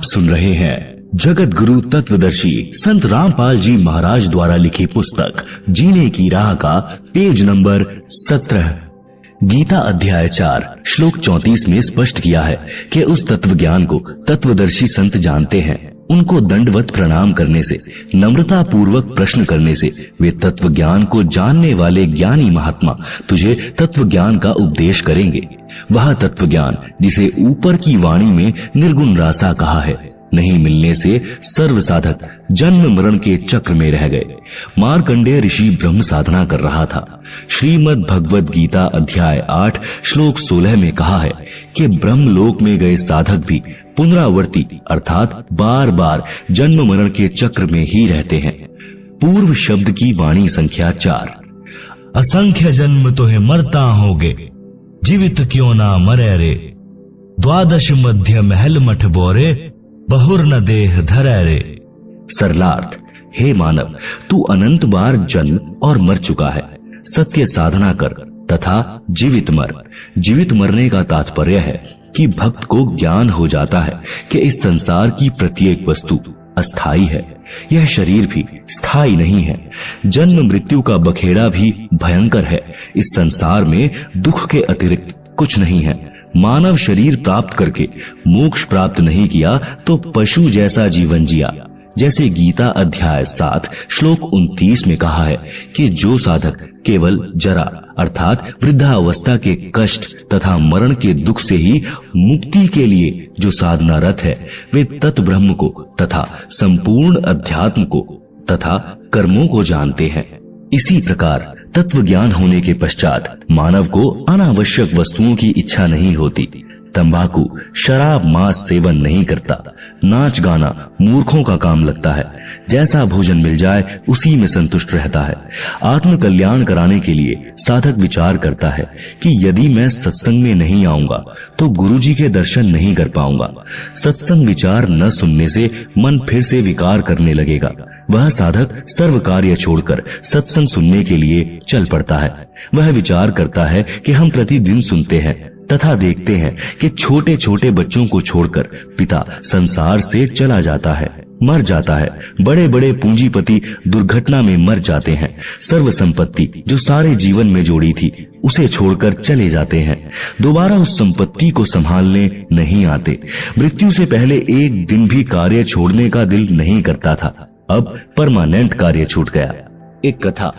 सुन रहे हैं जगत गुरु तत्वदर्शी संत रामपाल जी महाराज द्वारा लिखी पुस्तक जीने की राह का पेज नंबर 17। गीता अध्याय 4 श्लोक 34 में स्पष्ट किया है कि उस तत्व ज्ञान को तत्वदर्शी संत जानते हैं। उनको दंडवत प्रणाम करने से, नम्रता पूर्वक प्रश्न करने से वे तत्व ज्ञान को जानने वाले ज्ञानी महात्मा तुझे तत्व ज्ञान का उपदेश करेंगे। वह तत्व ज्ञान जिसे ऊपर की वाणी में निर्गुण रासा कहा है, नहीं मिलने से सर्व साधक जन्म मरण के चक्र में रह गए। मार्कंडेय ऋषि ब्रह्म साधना कर रहा था। श्रीमद् भगवद गीता अध्याय 8 श्लोक 16 में कहा है कि ब्रह्म लोक में गए साधक भी पुनरावर्ती अर्थात बार बार जन्म मरण के चक्र में ही रहते हैं। पूर्व शब्द की वाणी संख्या 4। असंख्य जन्म तो है मरता होगे, जीवित क्यों ना मरे रे। द्वादश मध्य महल मठ बोरे, बहुर न देह धरे रे। सरलार्थ, हे मानव, तू अनंत बार जन्म और मर चुका है। सत्य साधना कर तथा जीवित मर। जीवित मरने का तात्पर्य है कि भक्त को ज्ञान हो जाता है कि इस संसार की प्रत्येक वस्तु अस्थाई है, यह शरीर भी स्थायी नहीं है। जन्म मृत्यु का बखेड़ा भी भयंकर है। इस संसार में दुख के अतिरिक्त कुछ नहीं है। मानव शरीर प्राप्त करके मोक्ष प्राप्त नहीं किया तो पशु जैसा जीवन जिया। जैसे गीता अध्याय 7 श्लोक 29 में कहा है कि जो साधक केवल जरा अर्थात वृद्धावस्था के कष्ट तथा मरण के दुख से ही मुक्ति के लिए जो साधनारत है, वे तत्ब्रह्म को तथा संपूर्ण अध्यात्म को तथा कर्मों को जानते हैं। इसी प्रकार तत्व ज्ञान होने के पश्चात मानव को अनावश्यक वस्तुओं की इच्छा नहीं होती। तंबाकू, शराब, मांस सेवन नहीं करता। नाच गाना मूर्खों का काम लगता है। जैसा भोजन मिल जाए उसी में संतुष्ट रहता है। आत्म कल्याण कराने के लिए साधक विचार करता है कि यदि मैं सत्संग में नहीं आऊंगा तो गुरुजी के दर्शन नहीं कर पाऊंगा। सत्संग विचार न सुनने से मन फिर से विकार करने लगेगा। वह साधक सर्व कार्य छोड़कर सत्संग सुनने के लिए चल पड़ता है। वह विचार करता है कि हम प्रतिदिन सुनते हैं तथा देखते हैं कि छोटे छोटे बच्चों को छोड़कर पिता संसार से चला जाता है, मर जाता है। बड़े बड़े पूंजीपति दुर्घटना में मर जाते हैं। सर्व संपत्ति जो सारे जीवन में जोड़ी थी उसे छोड़कर चले जाते हैं। दोबारा उस संपत्ति को संभालने नहीं आते। मृत्यु से पहले एक दिन भी कार्य छोड़ने का दिल नहीं करता था। अब परमानेंट कार्य छूट गया। एक कथा।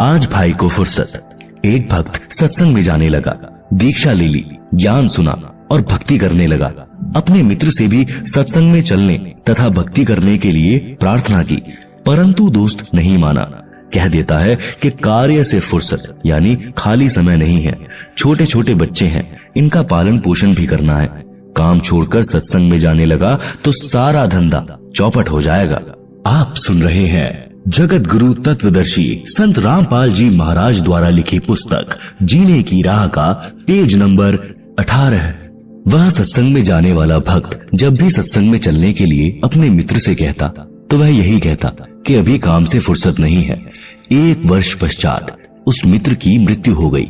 आज भाई को फुर्सत। एक भक्त सत्संग में जाने लगा, दीक्षा ले ली, ज्ञान सुना और भक्ति करने लगा। अपने मित्र से भी सत्संग में चलने तथा भक्ति करने के लिए प्रार्थना की, परंतु दोस्त नहीं माना। कह देता है कि कार्य से फुर्सत यानी खाली समय नहीं है। छोटे छोटे बच्चे हैं, इनका पालन पोषण भी करना है। काम छोड़कर सत्संग में जाने लगा तो सारा धंधा चौपट हो जाएगा। आप सुन रहे हैं जगत गुरु तत्वदर्शी संत रामपाल जी महाराज द्वारा लिखी पुस्तक जीने की राह का पेज नंबर 18। वह सत्संग में जाने वाला भक्त जब भी सत्संग में चलने के लिए अपने मित्र से कहता तो वह यही कहता कि अभी काम से फुर्सत नहीं है। 1 वर्ष पश्चात उस मित्र की मृत्यु हो गई।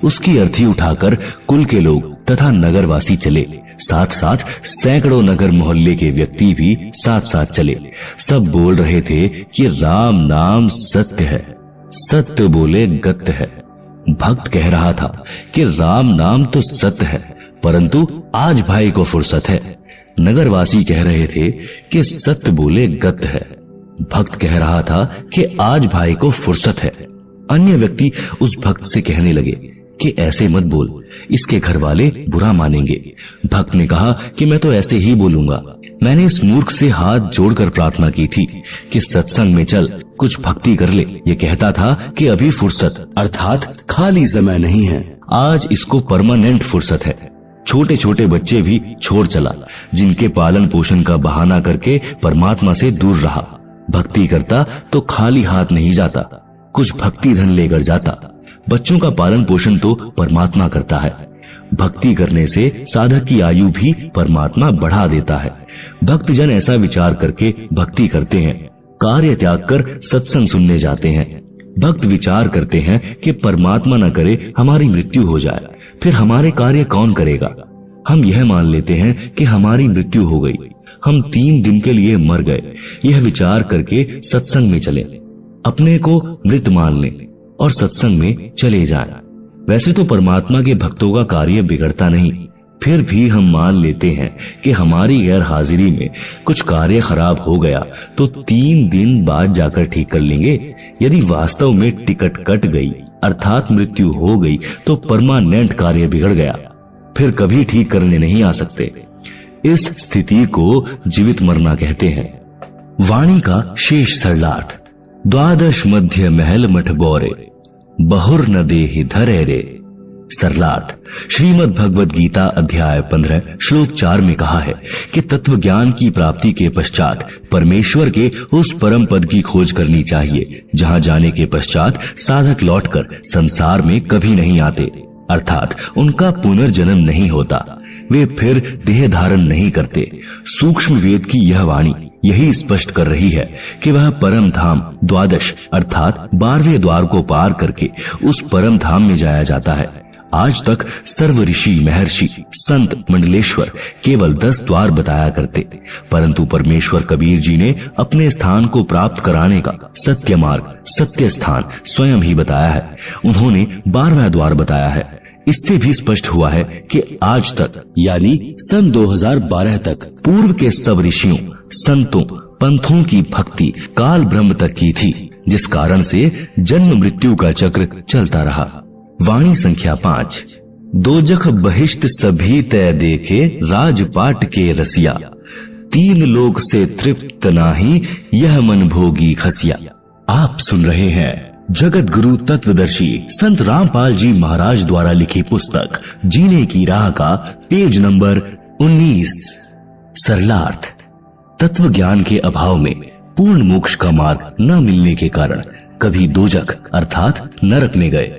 उसकी अर्थी उठाकर कुल के लोग तथा नगरवासी चले। साथ साथ सैकड़ों नगर मोहल्ले के व्यक्ति भी साथ साथ चले। सब बोल रहे थे कि राम नाम सत्य है, सत्य बोले गत्य है। भक्त कह रहा था कि राम नाम तो सत्य है, परंतु आज भाई को फुर्सत है। नगरवासी कह रहे थे कि सत्य बोले गत्य है। भक्त कह रहा था कि आज भाई को फुर्सत है। अन्य व्यक्ति उस भक्त से कहने लगे कि ऐसे मत बोल, इसके घर वाले बुरा मानेंगे। भक्त ने कहा कि मैं तो ऐसे ही बोलूंगा। मैंने इस मूर्ख से हाथ जोड़कर प्रार्थना की थी कि सत्संग में चल, कुछ भक्ति कर ले। ये कहता था कि अभी फुर्सत अर्थात खाली समय नहीं है, आज इसको परमानेंट फुर्सत है। छोटे छोटे बच्चे भी छोड़ चला, जिनके पालन पोषण का बहाना करके परमात्मा से दूर रहा। भक्ति करता तो खाली हाथ नहीं जाता, कुछ भक्ति धन लेकर जाता। बच्चों का पालन पोषण तो परमात्मा करता है। भक्ति करने से साधक की आयु भी परमात्मा बढ़ा देता है। भक्तजन ऐसा विचार करके भक्ति करते हैं, कार्य त्याग कर सत्संग सुनने जाते हैं। भक्त विचार करते हैं कि परमात्मा न करे हमारी मृत्यु हो जाए, फिर हमारे कार्य कौन करेगा। हम यह मान लेते हैं कि हमारी मृत्यु हो गई, हम 3 दिन के लिए मर गए, यह विचार करके सत्संग में चले, अपने को मृत मान लें और सत्संग में चले जाएं। वैसे तो परमात्मा के भक्तों का कार्य बिगड़ता नहीं, फिर भी हम मान लेते हैं कि हमारी गैर हाजिरी में कुछ कार्य खराब हो गया तो 3 दिन बाद जाकर ठीक कर लेंगे। यदि वास्तव में टिकट कट गई अर्थात मृत्यु हो गई तो परमानेंट कार्य बिगड़ गया, फिर कभी ठीक करने नहीं आ सकते। इस स्थिति को जीवित मरना कहते हैं। वाणी का शेष सरलार्थ। द्वादश मध्य महल मठ बोरे, बहुर न देहि धरे रे। सरलार्थ। श्रीमद् भगवद गीता अध्याय 15 श्लोक 4 में कहा है कि तत्व ज्ञान की प्राप्ति के पश्चात परमेश्वर के उस परम पद की खोज करनी चाहिए जहां जाने के पश्चात साधक लौटकर संसार में कभी नहीं आते, अर्थात उनका पुनर्जन्म नहीं होता, वे फिर देह धारण नहीं करते। सूक्ष्म वेद की यह वाणी यही स्पष्ट कर रही है कि वह परम धाम द्वादश अर्थात 12वें द्वार को पार करके उस परम धाम में जाया जाता है। आज तक सर्व ऋषि महर्षि संत मंडलेश्वर केवल 10 द्वार बताया करते, परंतु परमेश्वर कबीर जी ने अपने स्थान को प्राप्त कराने का सत्य मार्ग सत्य स्थान स्वयं ही बताया है। उन्होंने 12वां द्वार बताया है। इससे भी स्पष्ट हुआ है कि आज तक यानी सन 2012 तक पूर्व के सब ऋषियों संतों पंथों की भक्ति काल ब्रह्म तक की थी, जिस कारण से जन्म मृत्यु का चक्र चलता रहा। वाणी संख्या 5। दोजख बहिष्ट सभी तय देखे राजपाट के रसिया, 3 लोक से तृप्त नाही यह मन भोगी खसिया। आप सुन रहे हैं जगत गुरु तत्वदर्शी संत रामपाल जी महाराज द्वारा लिखी पुस्तक जीने की राह का पेज नंबर 19। सरलार्थ। तत्व ज्ञान के अभाव में पूर्ण मोक्ष का मार्ग न मिलने के कारण कभी दोजख अर्थात नरक में गए,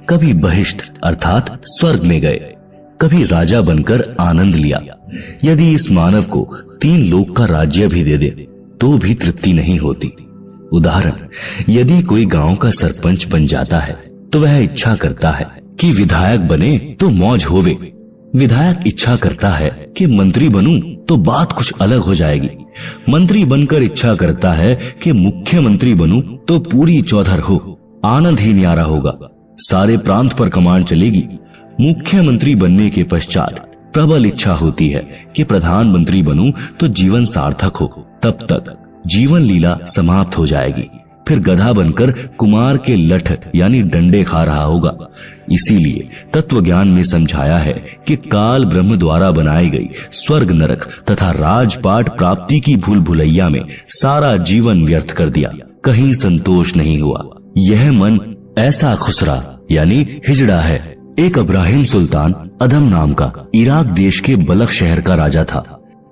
कभी बहिष्ट अर्थात स्वर्ग में गए, कभी राजा बनकर आनंद लिया। यदि इस मानव को 3 लोक का राज्य भी दे दे तो भी तृप्ति नहीं होती। उदाहरण, यदि कोई गांव का सरपंच बन जाता है तो वह इच्छा करता है कि विधायक बने तो मौज होवे, विधायक इच्छा करता है कि मंत्री बनूं तो बात कुछ अलग हो जाएगी, मंत्री बनकर इच्छा करता है कि मुख्यमंत्री बनूं तो पूरी चौधर हो, आनंद ही न्यारा होगा, सारे प्रांत पर कमान चलेगी। मुख्यमंत्री बनने के पश्चात प्रबल इच्छा होती है कि प्रधानमंत्री बनूं तो जीवन सार्थक हो, तब तक जीवन लीला समाप्त हो जाएगी, फिर गधा बनकर कुमार के लठ यानी डंडे खा रहा होगा। इसीलिए तत्व ज्ञान में समझाया है कि काल ब्रह्म द्वारा बनाई गई स्वर्ग नरक तथा राजपाट प्राप्ति की भूल भुलैया में सारा जीवन व्यर्थ कर दिया, कहीं संतोष नहीं हुआ। यह मन ऐसा खुसरा यानी हिजड़ा है। एक इब्राहिम सुल्तान अदम नाम का इराक देश के बलख शहर का राजा था।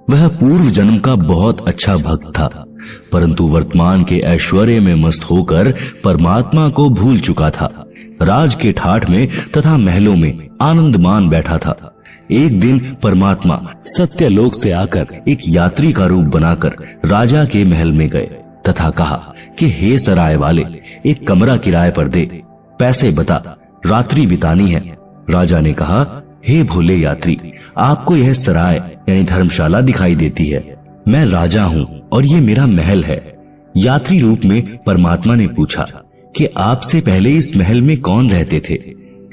वह पूर्व जन्म का बहुत अच्छा भक्त था, परंतु वर्तमान के ऐश्वर्य में मस्त होकर परमात्मा को भूल चुका था। राज के ठाठ में तथा महलों में आनंद मान बैठा था। एक दिन परमात्मा सत्यलोक से आकर एक यात्री का रूप बनाकर राजा के महल में गए तथा कहा कि हे सराय वाले, एक कमरा किराए पर दे, पैसे बता, रात्रि बितानी है। राजा ने कहा, हे भोले यात्री, आपको यह सराय यानी धर्मशाला दिखाई देती है, मैं राजा हूँ और ये मेरा महल है। यात्री रूप में परमात्मा ने पूछा कि आपसे पहले इस महल में कौन रहते थे?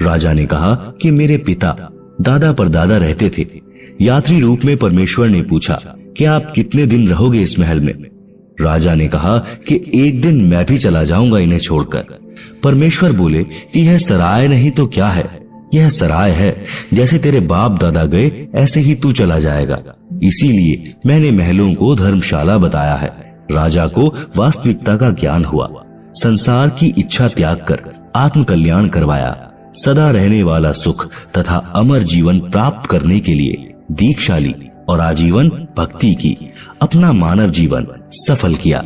राजा ने कहा कि मेरे पिता दादा परदादा रहते थे। यात्री रूप में परमेश्वर ने पूछा कि आप कितने दिन रहोगे इस महल में? राजा ने कहा कि एक दिन मैं भी चला जाऊंगा इन्हें छोड़कर। परमेश्वर बोले कि यह सराय नहीं तो क्या है, यह सराय है, जैसे तेरे बाप दादा गए ऐसे ही तू चला जाएगा, इसीलिए मैंने महलों को धर्मशाला बताया है। राजा को वास्तविकता का ज्ञान हुआ, संसार की इच्छा त्याग कर आत्म कल्याण करवाया, सदा रहने वाला सुख तथा अमर जीवन प्राप्त करने के लिए दीक्षा ली और आजीवन भक्ति की, अपना मानव जीवन सफल किया।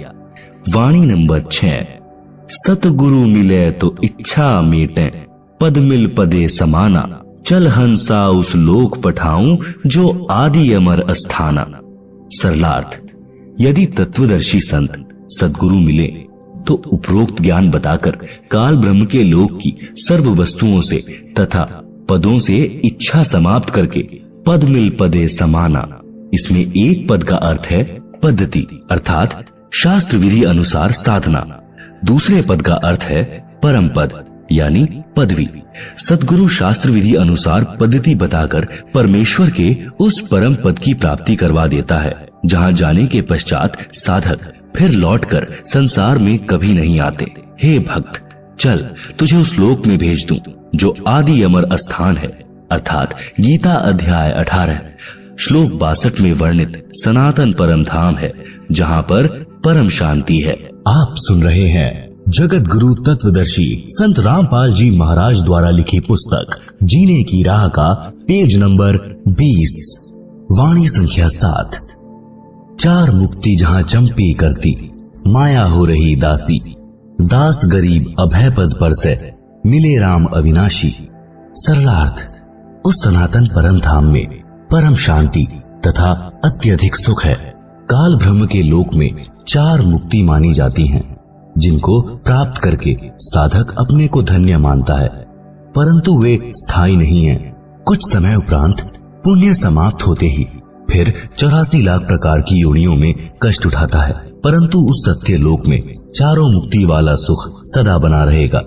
वाणी नंबर 6। सतगुरु मिले तो इच्छा मेटे, पद मिल पदे समाना, चल हंसा उस लोक पठाऊं जो आदि अमर अस्थाना। सरलार्थ। यदि तत्वदर्शी संत सद्गुरु मिले तो उपरोक्त ज्ञान बताकर काल ब्रह्म के लोक की सर्व वस्तुओं से तथा पदों से इच्छा समाप्त करके पद मिल पदे समाना इसमें एक पद का अर्थ है पद्धति अर्थात शास्त्र विधि अनुसार साधना। दूसरे पद का अर्थ है परम पद यानी पदवी। सद्गुरु शास्त्र विधि अनुसार पद्धति बताकर परमेश्वर के उस परम पद की प्राप्ति करवा देता है जहाँ जाने के पश्चात साधक फिर लौटकर संसार में कभी नहीं आते। हे भक्त, चल तुझे उस लोक में भेज दूं जो आदि अमर स्थान है अर्थात गीता अध्याय 18 श्लोक 62 में वर्णित सनातन परम धाम है जहाँ पर परम शांति है। आप सुन रहे हैं जगत गुरु तत्वदर्शी संत रामपाल जी महाराज द्वारा लिखी पुस्तक जीने की राह का पेज नंबर 20 वाणी संख्या 7। चार मुक्ति जहाँ चंपी करती, माया हो रही दासी, दास गरीब अभय पद पर से मिले राम अविनाशी। सरलार्थ, उस सनातन परम धाम में परम शांति तथा अत्यधिक सुख है। काल ब्रह्म के लोक में चार मुक्ति मानी जाती हैं, जिनको प्राप्त करके साधक अपने को धन्य मानता है, परंतु वे स्थायी नहीं हैं। कुछ समय उपरांत पुण्य समाप्त होते ही फिर 84 लाख प्रकार की योनियों में कष्ट उठाता है, परंतु उस सत्य लोक में चारों मुक्ति वाला सुख सदा बना रहेगा।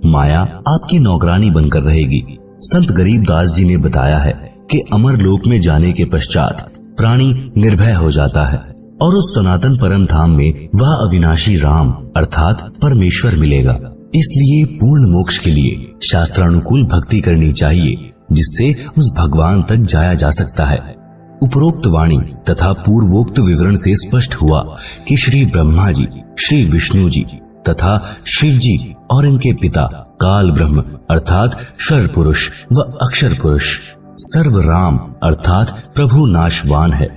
माया आपकी नौकरानी बनकर रहेगी। संत गरीबदास जी ने बताया है कि अमर लोक में जाने के पश्चात प्राणी निर्भय हो जाता है और उस सनातन परम धाम में वह अविनाशी राम अर्थात परमेश्वर मिलेगा। इसलिए पूर्ण मोक्ष के लिए शास्त्रानुकूल भक्ति करनी चाहिए, जिससे उस भगवान तक जाया जा सकता है। उपरोक्त वाणी तथा पूर्वोक्त विवरण से स्पष्ट हुआ कि श्री ब्रह्मा जी, श्री विष्णु जी तथा शिव जी और इनके पिता काल ब्रह्म अर्थात क्षर पुरुष व अक्षर पुरुष सर्व राम अर्थात प्रभु नाशवान है।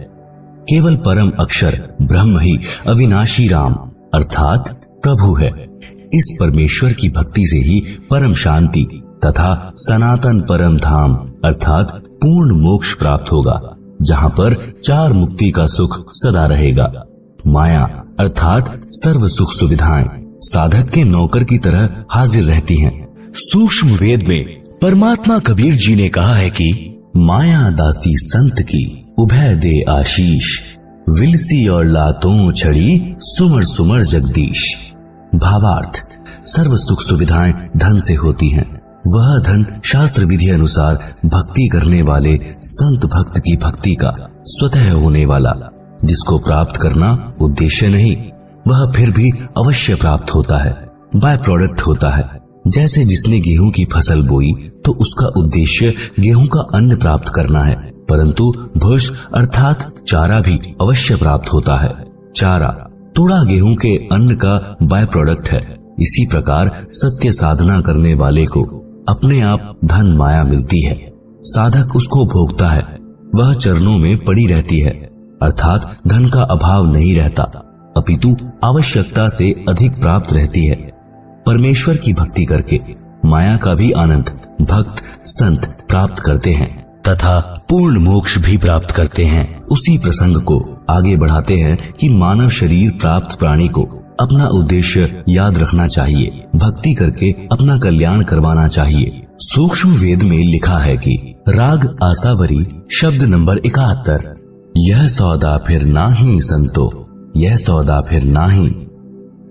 केवल परम अक्षर ब्रह्म ही अविनाशी राम अर्थात प्रभु है। इस परमेश्वर की भक्ति से ही परम शांति तथा सनातन परम धाम अर्थात पूर्ण मोक्ष प्राप्त होगा, जहाँ पर चार मुक्ति का सुख सदा रहेगा। माया अर्थात सर्व सुख सुविधाएं साधक के नौकर की तरह हाजिर रहती हैं। सूक्ष्म वेद में परमात्मा कबीर जी ने कहा है कि माया दासी संत की उभय दे आशीष, विलसी और लातों छड़ी सुमर सुमर जगदीश। भावार्थ, सर्व सुख सुविधाएं धन से होती हैं। वह धन शास्त्र विधि अनुसार भक्ति करने वाले संत भक्त की भक्ति का स्वतः होने वाला, जिसको प्राप्त करना उद्देश्य नहीं, वह फिर भी अवश्य प्राप्त होता है, बाय प्रोडक्ट होता है। जैसे जिसने गेहूं की फसल बोई तो उसका उद्देश्य गेहूं का अन्न प्राप्त करना है, परंतु भूष अर्थात चारा भी अवश्य प्राप्त होता है। चारा तोड़ा गेहूं के अन्न का बाय प्रोडक्ट है। इसी प्रकार सत्य साधना करने वाले को अपने आप धन माया मिलती है, साधक उसको भोगता है, वह चरणों में पड़ी रहती है, अर्थात धन का अभाव नहीं रहता, अपितु आवश्यकता से अधिक प्राप्त रहती है। परमेश्वर की भक्ति करके माया का भी आनंद भक्त संत प्राप्त करते हैं तथा पूर्ण मोक्ष भी प्राप्त करते हैं। उसी प्रसंग को आगे बढ़ाते हैं कि मानव शरीर प्राप्त प्राणी को अपना उद्देश्य याद रखना चाहिए, भक्ति करके अपना कल्याण करवाना चाहिए। सूक्ष्म वेद में लिखा है कि राग आसावरी शब्द नंबर 71, यह सौदा फिर नाही संतो, यह सौदा फिर नाही,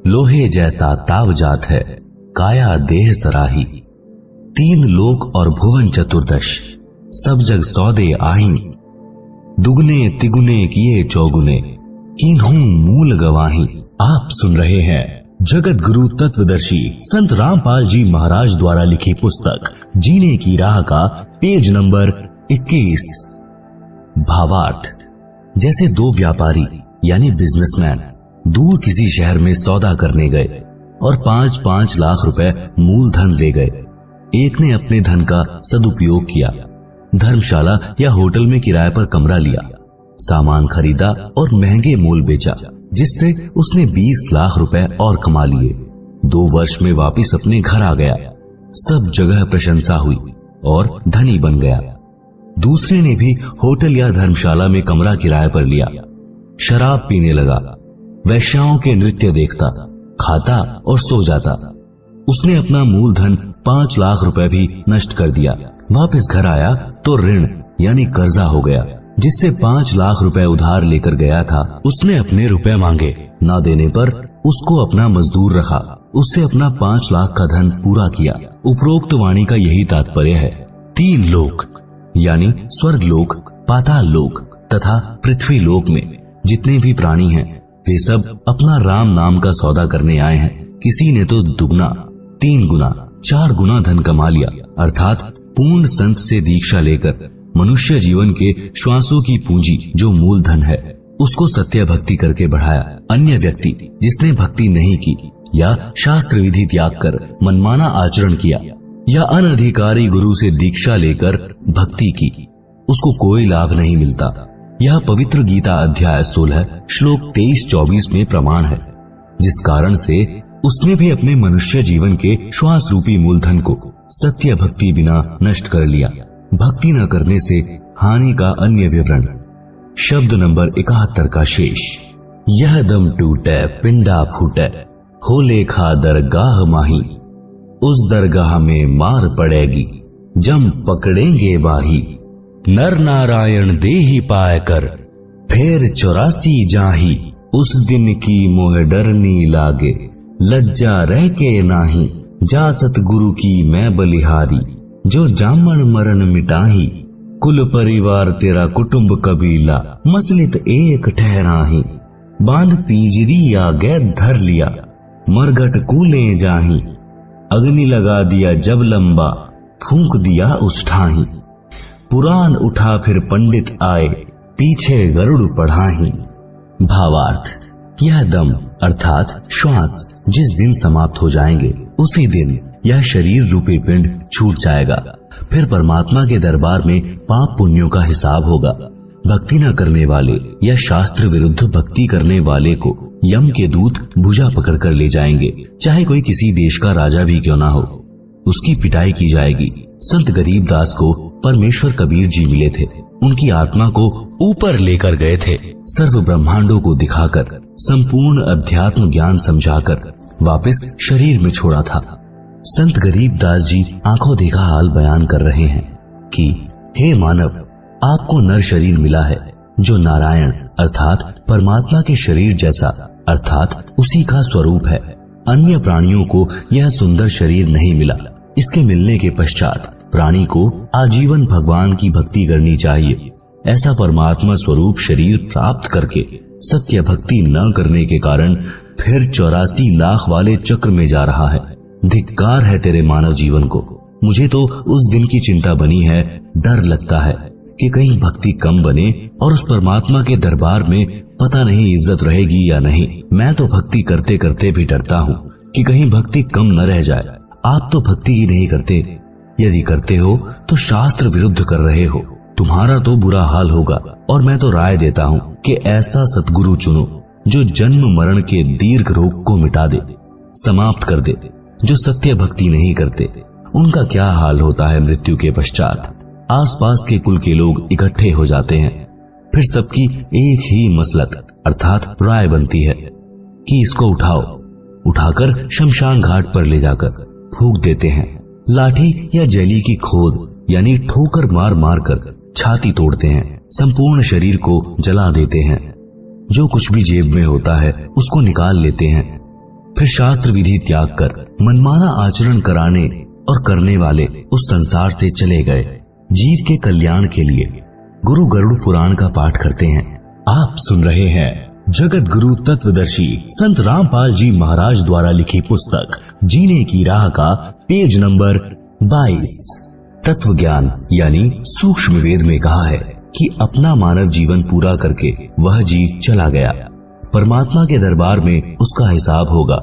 लोहे जैसा ताव जात है, काया देह सराही। तीन लोक और भुवन चतुर्दश, सब जग सौदे आही, दुगने तिगुने किए चौगुने, किन्हू मूल गवाही। आप सुन रहे हैं जगत गुरु तत्वदर्शी संत रामपाल जी महाराज द्वारा लिखी पुस्तक जीने की राह का पेज नंबर 21। भावार्थ, जैसे दो व्यापारी यानी बिजनेसमैन दूर किसी शहर में सौदा करने गए और 5-5 लाख रुपए मूलधन ले गए। एक ने अपने धन का सदुपयोग किया, धर्मशाला या होटल में किराए पर कमरा लिया, सामान खरीदा और महंगे मोल बेचा, जिससे उसने 20 लाख रुपए और कमा लिए। 2 वर्ष में वापिस अपने घर आ गया, सब जगह प्रशंसा हुई और धनी बन गया। दूसरे ने भी होटल या धर्मशाला में कमरा किराए पर लिया, शराब पीने लगा, वैश्याओं के नृत्य देखता, खाता और सो जाता। उसने अपना मूलधन 5 लाख रुपए भी नष्ट कर दिया। वापस घर आया तो ऋण यानी कर्जा हो गया। जिससे 5 लाख रुपए उधार लेकर गया था, उसने अपने रुपए मांगे। ना देने पर उसको अपना मजदूर रखा, उससे अपना 5 लाख का धन पूरा किया। उपरोक्त वाणी का यही तात्पर्य है। 3 लोक यानी स्वर्ग लोक, पाताल लोक तथा पृथ्वी लोक में जितने भी प्राणी हैं, वे सब अपना राम नाम का सौदा करने आए हैं। किसी ने तो दुगना, 3 गुना, 4 गुना धन कमा लिया, अर्थात पूर्ण संत से दीक्षा लेकर मनुष्य जीवन के श्वासों की पूंजी जो मूल धन है, उसको सत्य भक्ति करके बढ़ाया। अन्य व्यक्ति जिसने भक्ति नहीं की या शास्त्र विधि त्याग कर मनमाना आचरण किया या अनधिकारी गुरु से दीक्षा लेकर भक्ति की, उसको कोई लाभ नहीं मिलता। यह पवित्र गीता अध्याय 16 श्लोक 23-24 में प्रमाण है, जिस कारण से उसने भी अपने मनुष्य जीवन के श्वास रूपी मूलधन को सत्य भक्ति बिना नष्ट कर लिया। भक्ति न करने से हानि का अन्य विवरण। शब्द नंबर 71 का शेष। यह दम टूटे पिंडा फूटे, हो लेखा दरगाह माही, उस दरगाह में मार पड़ेगी, जम पकड़ेंगे बाही। नर नारायण देही पाए कर, फेर 84 जाही, उस दिन की मोह डरनी लागे, लज्जा रह के नाही। जा सतगुरु की मैं बलिहारी, जो जामन मरण मिटाही, कुल परिवार तेरा कुटुंब कबीला, मसलित एक ठहराही। बांध पिंजरी आगे धर लिया, मरघट कूले जाही, अग्नि लगा दिया जब लंबा, फूंक दिया उस ठाही। पुराण उठा फिर पंडित आए, पीछे गरुड़ पढ़ाही। भावार्थ, यह दम अर्थात श्वास जिस दिन समाप्त हो जाएंगे, उसी दिन यह शरीर रूपी पिंड छूट जाएगा। फिर परमात्मा के दरबार में पाप पुण्यों का हिसाब होगा। भक्ति न करने वाले या शास्त्र विरुद्ध भक्ति करने वाले को यम के दूत भुजा पकड़कर ले जाएंगे, चाहे कोई किसी देश का राजा भी क्यों ना हो। उसकी पिटाई की जाएगी। संत गरीबदास को परमेश्वर कबीर जी मिले थे, उनकी आत्मा को ऊपर लेकर गए थे। सर्व ब्रह्मांडों को दिखाकर, संपूर्ण अध्यात्म ज्ञान समझाकर वापस शरीर में छोड़ा था। संत गरीबदास जी आंखों देखा हाल बयान कर रहे हैं कि हे मानव, आपको नर शरीर मिला है जो नारायण अर्थात परमात्मा के शरीर जैसा अर्थात उसी का स्वरूप है। अन्य प्राणियों को यह सुंदर शरीर नहीं मिला। इसके मिलने के पश्चात प्राणी को आजीवन भगवान की भक्ति करनी चाहिए। ऐसा परमात्मा स्वरूप शरीर प्राप्त करके सत्य भक्ति न करने के कारण फिर 84 लाख वाले चक्र में जा रहा है। धिक्कार है तेरे मानव जीवन को। मुझे तो उस दिन की चिंता बनी है। डर लगता है कि कहीं भक्ति कम बने और उस परमात्मा के दरबार में पता नहीं इज्जत रहेगी या नहीं। मैं तो भक्ति करते करते भी डरता हूँ कि कहीं भक्ति कम न रह जाए। आप तो भक्ति ही नहीं करते, यदि करते हो तो शास्त्र विरुद्ध कर रहे हो। तुम्हारा तो बुरा हाल होगा। और मैं तो राय देता हूँ कि ऐसा सतगुरु चुनो जो जन्म मरण के दीर्घ रोग को मिटा दे, समाप्त कर दे। जो सत्य भक्ति नहीं करते उनका क्या हाल होता है मृत्यु के पश्चात। आसपास के कुल के लोग इकट्ठे हो जाते हैं, फिर सबकी एक ही मसलक अर्थात राय बनती है कि इसको उठाओ। उठाकर शमशान घाट पर ले जाकर फूंक देते हैं। लाठी या जली की खोद यानी ठोकर मार मार कर छाती तोड़ते हैं। संपूर्ण शरीर को जला देते हैं। जो कुछ भी जेब में होता है उसको निकाल लेते हैं। फिर शास्त्र विधि त्याग कर मनमाना आचरण कराने और करने वाले उस संसार से चले गए। जीव के कल्याण के लिए गुरु गरुड़ पुराण का पाठ करते हैं। आप सुन रहे हैं जगत गुरु तत्वदर्शी संत रामपाल जी महाराज द्वारा लिखी पुस्तक जीने की राह का पेज नंबर 22। तत्व ज्ञान यानी सूक्ष्म वेद में कहा है कि अपना मानव जीवन पूरा करके वह जीव चला गया। परमात्मा के दरबार में उसका हिसाब होगा।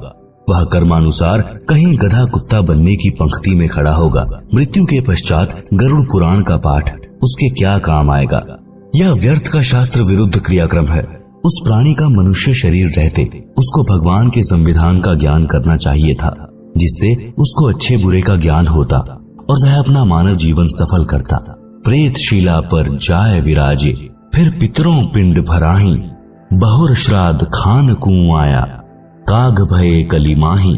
वह कर्मानुसार कहीं गधा कुत्ता बनने की पंक्ति में खड़ा होगा। मृत्यु के पश्चात गरुड़ पुराण का पाठ उसके क्या काम आएगा। यह व्यर्थ का शास्त्र विरुद्ध क्रियाक्रम है। उस प्राणी का मनुष्य शरीर रहते उसको भगवान के संविधान का ज्ञान करना चाहिए था, जिससे उसको अच्छे बुरे का ज्ञान होता और वह अपना मानव जीवन सफल करता। प्रेत शिला पर जाय विराजे, फिर पितरों पिंड भराही, बहुर श्राद्ध खान कुआं आया, काग भये कली माही।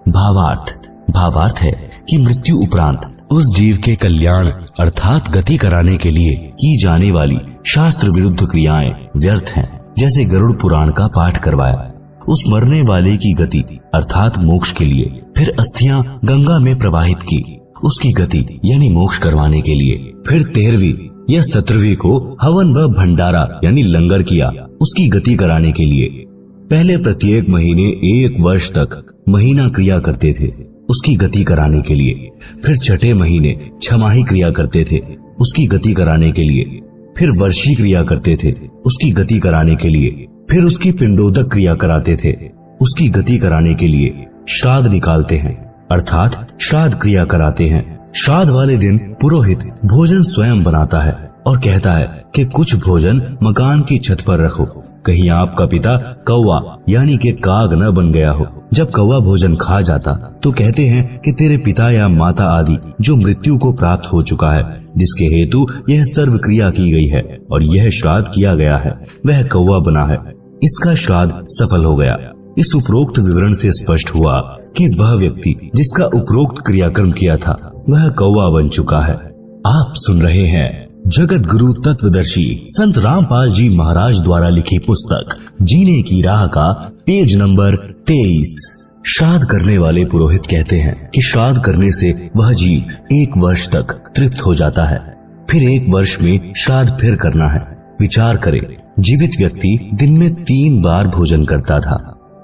भावार्थ है कि मृत्यु उपरांत उस जीव के कल्याण अर्थात गति कराने के लिए की जाने वाली शास्त्र विरुद्ध क्रियाएं व्यर्थ हैं। जैसे गरुड़ पुराण का पाठ करवाया, उस मरने वाले की गति अर्थात मोक्ष के लिए, फिर अस्थियां गंगा में प्रवाहित की उसकी गति यानी मोक्ष करवाने के लिए, फिर 13वीं या 17वीं को हवन व भंडारा यानी लंगर किया उसकी गति कराने के लिए। पहले प्रत्येक महीने 1 वर्ष तक महीना क्रिया करते थे उसकी गति कराने के लिए, फिर छठे महीने छमाही क्रिया करते थे उसकी गति कराने के लिए, फिर वर्षी क्रिया करते थे उसकी गति कराने के लिए, फिर उसकी पिंडोदक क्रिया कराते थे उसकी गति कराने के लिए। श्राद्ध निकालते हैं अर्थात श्राद्ध क्रिया कराते हैं। श्राद्ध वाले दिन पुरोहित भोजन स्वयं बनाता है और कहता है कि कुछ भोजन मकान की छत पर रखो, कहीं आपका पिता कौवा यानी कि काग न बन गया हो। जब कौवा भोजन खा जाता तो कहते हैं कि तेरे पिता या माता आदि जो मृत्यु को प्राप्त हो चुका है, जिसके हेतु यह सर्व क्रिया की गई है और यह श्राद्ध किया गया है, वह कौवा बना है, इसका श्राद्ध सफल हो गया। इस उपरोक्त विवरण से स्पष्ट हुआ कि वह व्यक्ति जिसका उपरोक्त क्रियाक्रम किया था वह कौवा बन चुका है। आप सुन रहे हैं जगत गुरु तत्वदर्शी संत रामपाल जी महाराज द्वारा लिखी पुस्तक जीने की राह का पेज नंबर 23। श्राद्ध करने वाले पुरोहित कहते हैं कि श्राद्ध करने से वह जीव 1 वर्ष तक तृप्त हो जाता है, फिर 1 वर्ष में श्राद्ध फिर करना है। विचार करें, जीवित व्यक्ति दिन में 3 बार भोजन करता था,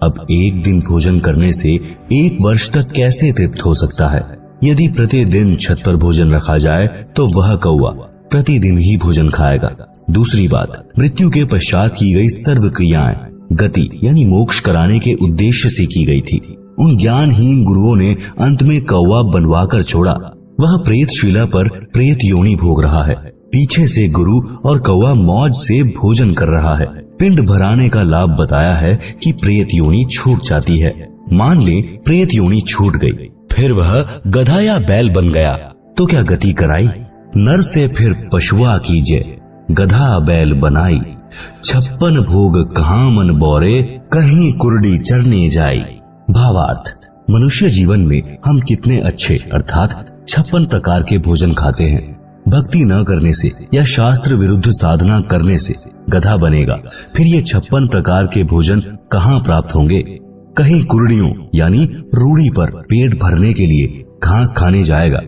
अब 1 दिन भोजन करने से 1 वर्ष तक कैसे तृप्त हो सकता है? यदि प्रतिदिन छत पर भोजन रखा जाए तो वह कौवा प्रतिदिन ही भोजन खाएगा। दूसरी बात, मृत्यु के पश्चात की गई सर्व क्रियाएं गति यानी मोक्ष कराने के उद्देश्य से की गई थी। उन ज्ञानहीन गुरुओं ने अंत में कौवा बनवाकर छोड़ा। वह प्रेत शिला पर प्रेत योनि भोग रहा है। पीछे से गुरु और कौवा मौज से भोजन कर रहा है। पिंड भराने का लाभ बताया है कि प्रेत योनि छूट जाती है। मान ले प्रेत योनि छूट गई, फिर वह गधा या बैल बन गया तो क्या गति कराई? नर से फिर पशुआ कीजिए, गधा बैल बनाई, 56 भोग कहाँ मन बोरे, कहीं कुर्डी चरने जाई। भावार्थ, मनुष्य जीवन में हम कितने अच्छे अर्थात 56 प्रकार के भोजन खाते हैं। भक्ति न करने से या शास्त्र विरुद्ध साधना करने से गधा बनेगा, फिर ये 56 प्रकार के भोजन कहाँ प्राप्त होंगे? कहीं कुर्डियों यानी रूढ़ी पर पेट भरने के लिए घास खाने जाएगा।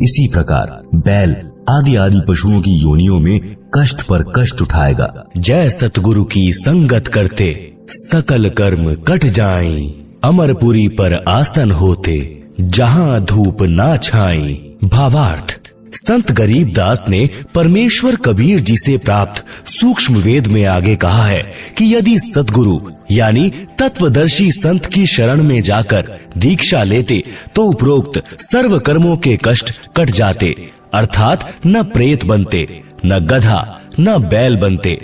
इसी प्रकार बैल आदि आदि पशुओं की योनियों में कष्ट पर कष्ट उठाएगा। जय सतगुरु की संगत करते सकल कर्म कट जाएं, अमरपुरी पर आसन होते जहां धूप ना छाई। भावार्थ, संत गरीबदास ने परमेश्वर कबीर जी से प्राप्त सूक्ष्म वेद में आगे कहा है कि यदि सतगुरु यानी तत्वदर्शी संत की शरण में जाकर दीक्षा लेते तो उपरोक्त सर्व कर्मों के कष्ट कट जाते, अर्थात न प्रेत बनते, न गधा, न बैल बनते।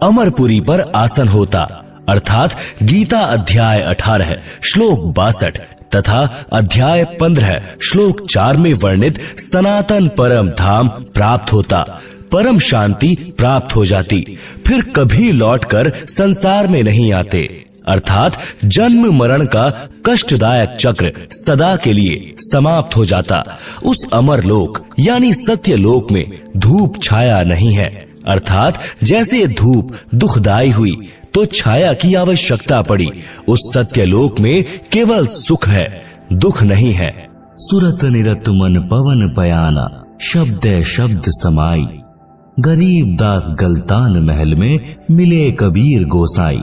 अमरपुरी पर आसन होता, अर्थात गीता अध्याय 18 श्लोक 62 तथा अध्याय 15 श्लोक 4 में वर्णित सनातन परम धाम प्राप्त होता, परम शांति प्राप्त हो जाती, फिर कभी लौटकर संसार में नहीं आते, अर्थात जन्म मरण का कष्टदायक चक्र सदा के लिए समाप्त हो जाता। उस अमर लोक यानी सत्य लोक में धूप छाया नहीं है, अर्थात जैसे धूप दुखदायी हुई तो छाया की आवश्यकता पड़ी, उस सत्यलोक में केवल सुख है, दुख नहीं है। सुरत निरत मन पवन पयाना, शब्द शब्द समाई, गरीब दास गलतान महल में मिले कबीर गोसाई।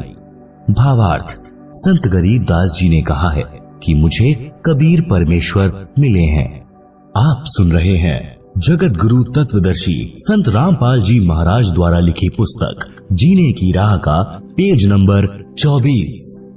भावार्थ, संत गरीब दास जी ने कहा है कि मुझे कबीर परमेश्वर मिले हैं। आप सुन रहे हैं जगत गुरु तत्वदर्शी संत रामपाल जी महाराज द्वारा लिखी पुस्तक जीने की राह का पेज नंबर 24।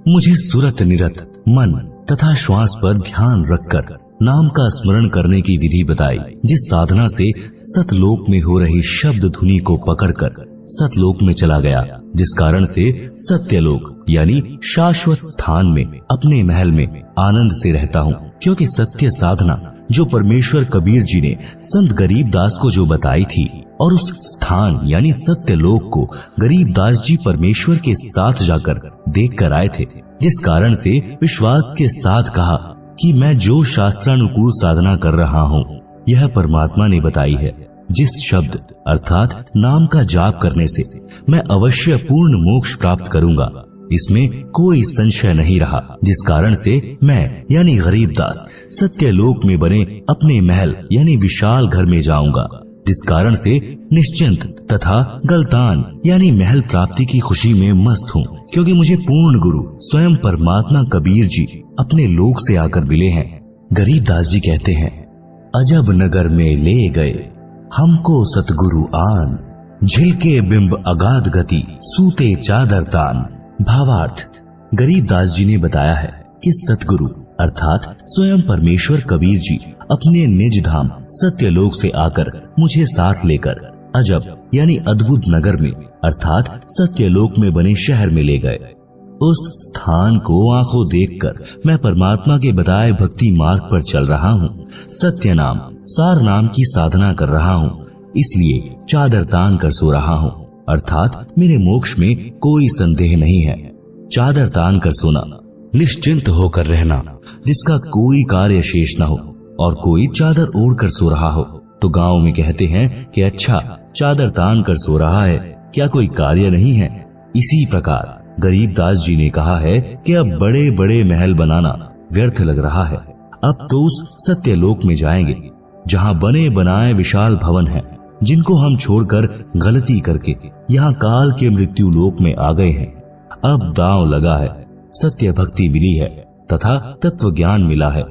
मुझे सुरत निरत मन तथा श्वास पर ध्यान रखकर नाम का स्मरण करने की विधि बताई, जिस साधना से सतलोक में हो रही शब्द धुनी को पकड़कर सतलोक में चला गया, जिस कारण से सत्यलोक यानी शाश्वत स्थान में अपने महल में आनंद से रहता हूँ। क्योंकि सत्य साधना जो परमेश्वर कबीर जी ने संत गरीबदास को जो बताई थी और उस स्थान यानी सत्यलोक को गरीबदास जी परमेश्वर के साथ जाकर देख कर आए थे, जिस कारण से विश्वास के साथ कहा कि मैं जो शास्त्रानुकूल साधना कर रहा हूँ यह परमात्मा ने बताई है, जिस शब्द अर्थात नाम का जाप करने से मैं अवश्य पूर्ण मोक्ष प्राप्त करूंगा, इसमें कोई संशय नहीं रहा। जिस कारण से मैं यानी गरीबदास सत्यलोक में बने अपने महल यानी विशाल घर में जाऊंगा, जिस कारण से निश्चिंत तथा गलतान यानी महल प्राप्ति की खुशी में मस्त हूँ, क्योंकि मुझे पूर्ण गुरु स्वयं परमात्मा कबीर जी अपने लोक से आकर मिले हैं। गरीबदास जी कहते हैं, अजब नगर में ले गए हमको सतगुरु आन, झिलके बिंब अगाध गति सूते चादर तान। भावार्थ, गरीबदास जी ने बताया है कि सतगुरु अर्थात स्वयं परमेश्वर कबीर जी अपने निज धाम सत्यलोक से आकर मुझे साथ लेकर अजब यानी अद्भुत नगर में अर्थात सत्यलोक में बने शहर में ले गए। उस स्थान को आंखों देखकर मैं परमात्मा के बताए भक्ति मार्ग पर चल रहा हूँ, सत्य नाम सार नाम की साधना कर रहा हूँ, इसलिए चादर तान कर सो रहा हूँ, अर्थात मेरे मोक्ष में कोई संदेह नहीं है। चादर तान कर सोना, निश्चिंत होकर रहना, जिसका कोई कार्य शेष न हो और कोई चादर ओढ़ कर सो रहा हो, तो गांव में कहते हैं कि अच्छा चादर तान कर सो रहा है, क्या कोई कार्य नहीं है। इसी प्रकार गरीबदास जी ने कहा है कि अब बड़े बड़े महल बनाना व्यर्थ लग रहा है, अब तो उस सत्यलोक में जाएंगे जहाँ बने बनाए विशाल भवन हैं, जिनको हम छोड़कर गलती करके यहाँ काल के मृत्यु लोक में आ गए हैं। अब दांव लगा है, सत्य भक्ति मिली है तथा तत्व ज्ञान मिला है।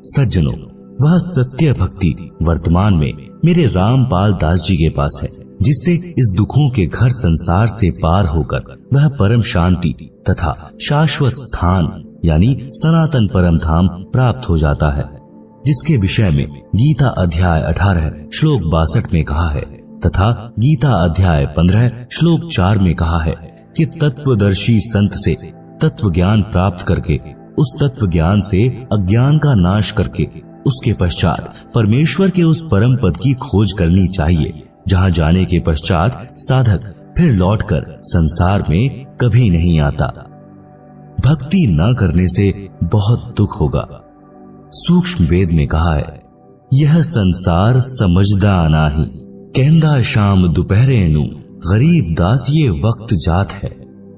सज्जनों, वह सत्य भक्ति वर्तमान में मेरे रामपाल दास जी के पास है, जिससे इस दुखों के घर संसार से पार होकर वह परम शांति तथा शाश्वत स्थान यानी सनातन परम धाम प्राप्त हो जाता है, जिसके विषय में गीता अध्याय 18 श्लोक 62 में कहा है तथा गीता अध्याय 15 श्लोक 4 में कहा है कि तत्वदर्शी संत से तत्व ज्ञान प्राप्त करके उस तत्व ज्ञान से अज्ञान का नाश करके उसके पश्चात परमेश्वर के उस परम पद की खोज करनी चाहिए, जहाँ जाने के पश्चात साधक फिर लौटकर संसार में कभी नहीं आता। भक्ति न करने से बहुत दुख होगा। सूक्ष्म वेद में कहा है, यह संसार समझदा नाही, कहंदा शाम दोपहरे नु, गरीब दास ये वक्त जात है,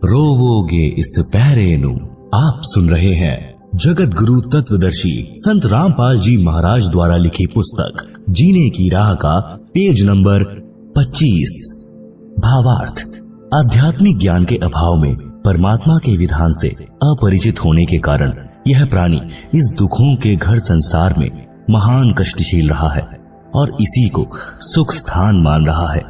रोवोगे इस पहरे नु। आप सुन रहे हैं जगत गुरु तत्वदर्शी संत रामपाल जी महाराज द्वारा लिखी पुस्तक जीने की राह का पेज नंबर 25। भावार्थ, आध्यात्मिक ज्ञान के अभाव में परमात्मा के विधान से अपरिचित होने के कारण यह प्राणी इस दुखों के घर संसार में महान कष्टशील रहा है और इसी को सुख स्थान मान रहा है।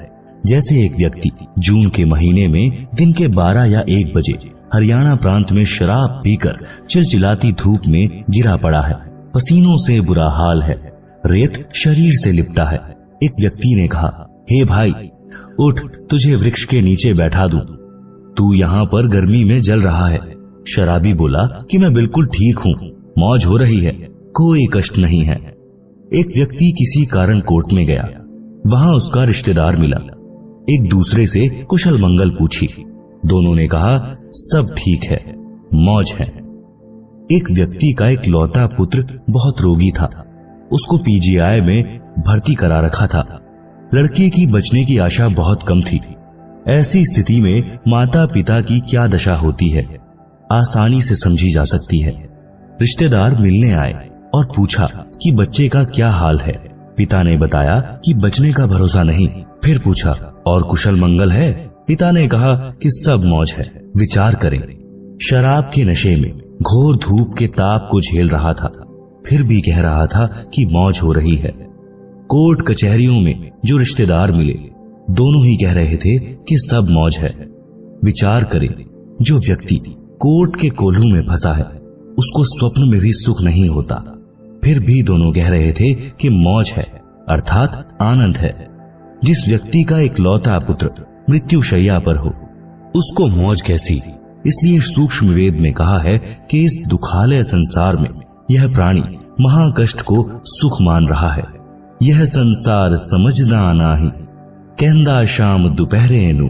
जैसे एक व्यक्ति जून के महीने में दिन के 12 या 1 बजे हरियाणा प्रांत में शराब पीकर चिलचिलाती धूप में गिरा पड़ा है, पसीनों से बुरा हाल है, रेत शरीर से लिपटा है। एक व्यक्ति ने कहा, हे भाई उठ, तुझे वृक्ष के नीचे बैठा दूं, तू यहाँ पर गर्मी में जल रहा है। शराबी बोला कि मैं बिल्कुल ठीक हूँ, मौज हो रही है, कोई कष्ट नहीं है। एक व्यक्ति किसी कारण कोर्ट में गया, वहां उसका रिश्तेदार मिला, एक दूसरे से कुशल मंगल पूछी। दोनों ने कहा सब ठीक है, मौज है। एक व्यक्ति का एक लौता पुत्र बहुत रोगी था, उसको पीजीआई में भर्ती करा रखा था। लड़के की बचने की आशा बहुत कम थी। ऐसी स्थिति में माता पिता की क्या दशा होती है आसानी से समझी जा सकती है। रिश्तेदार मिलने आए और पूछा कि बच्चे का क्या हाल है। पिता ने बताया कि बचने का भरोसा नहीं। फिर पूछा और कुशल मंगल है। पिता ने कहा कि सब मौज है। विचार करें, शराब के नशे में घोर धूप के ताप को झेल रहा था, फिर भी कह रहा था कि मौज हो रही है। कोर्ट कचहरियों में जो रिश्तेदार मिले, दोनों ही कह रहे थे कि सब मौज है। विचार करें, जो व्यक्ति कोर्ट के कोल्हू में फंसा है, उसको स्वप्न में भी सुख नहीं होता, फिर भी दोनों कह रहे थे कि मौज है, अर्थात आनंद है। जिस व्यक्ति का एक लौता पुत्र मृत्यु शैया पर हो, उसको मौज कैसी। इसलिए सूक्ष्म वेद में कहा है कि इस दुखालय संसार में यह प्राणी महाकष्ट को सुख मान रहा है। यह संसार समझदा नाही, कहंदा शाम दोपहरे नु,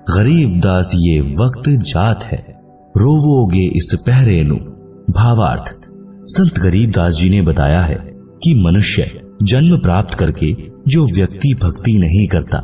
गरीब दास ये वक्त जात है, रोवोगे इस पहरे नु। भावार्थ, संत गरीब दास जी ने बताया है कि मनुष्य जन्म प्राप्त करके जो व्यक्ति भक्ति नहीं करता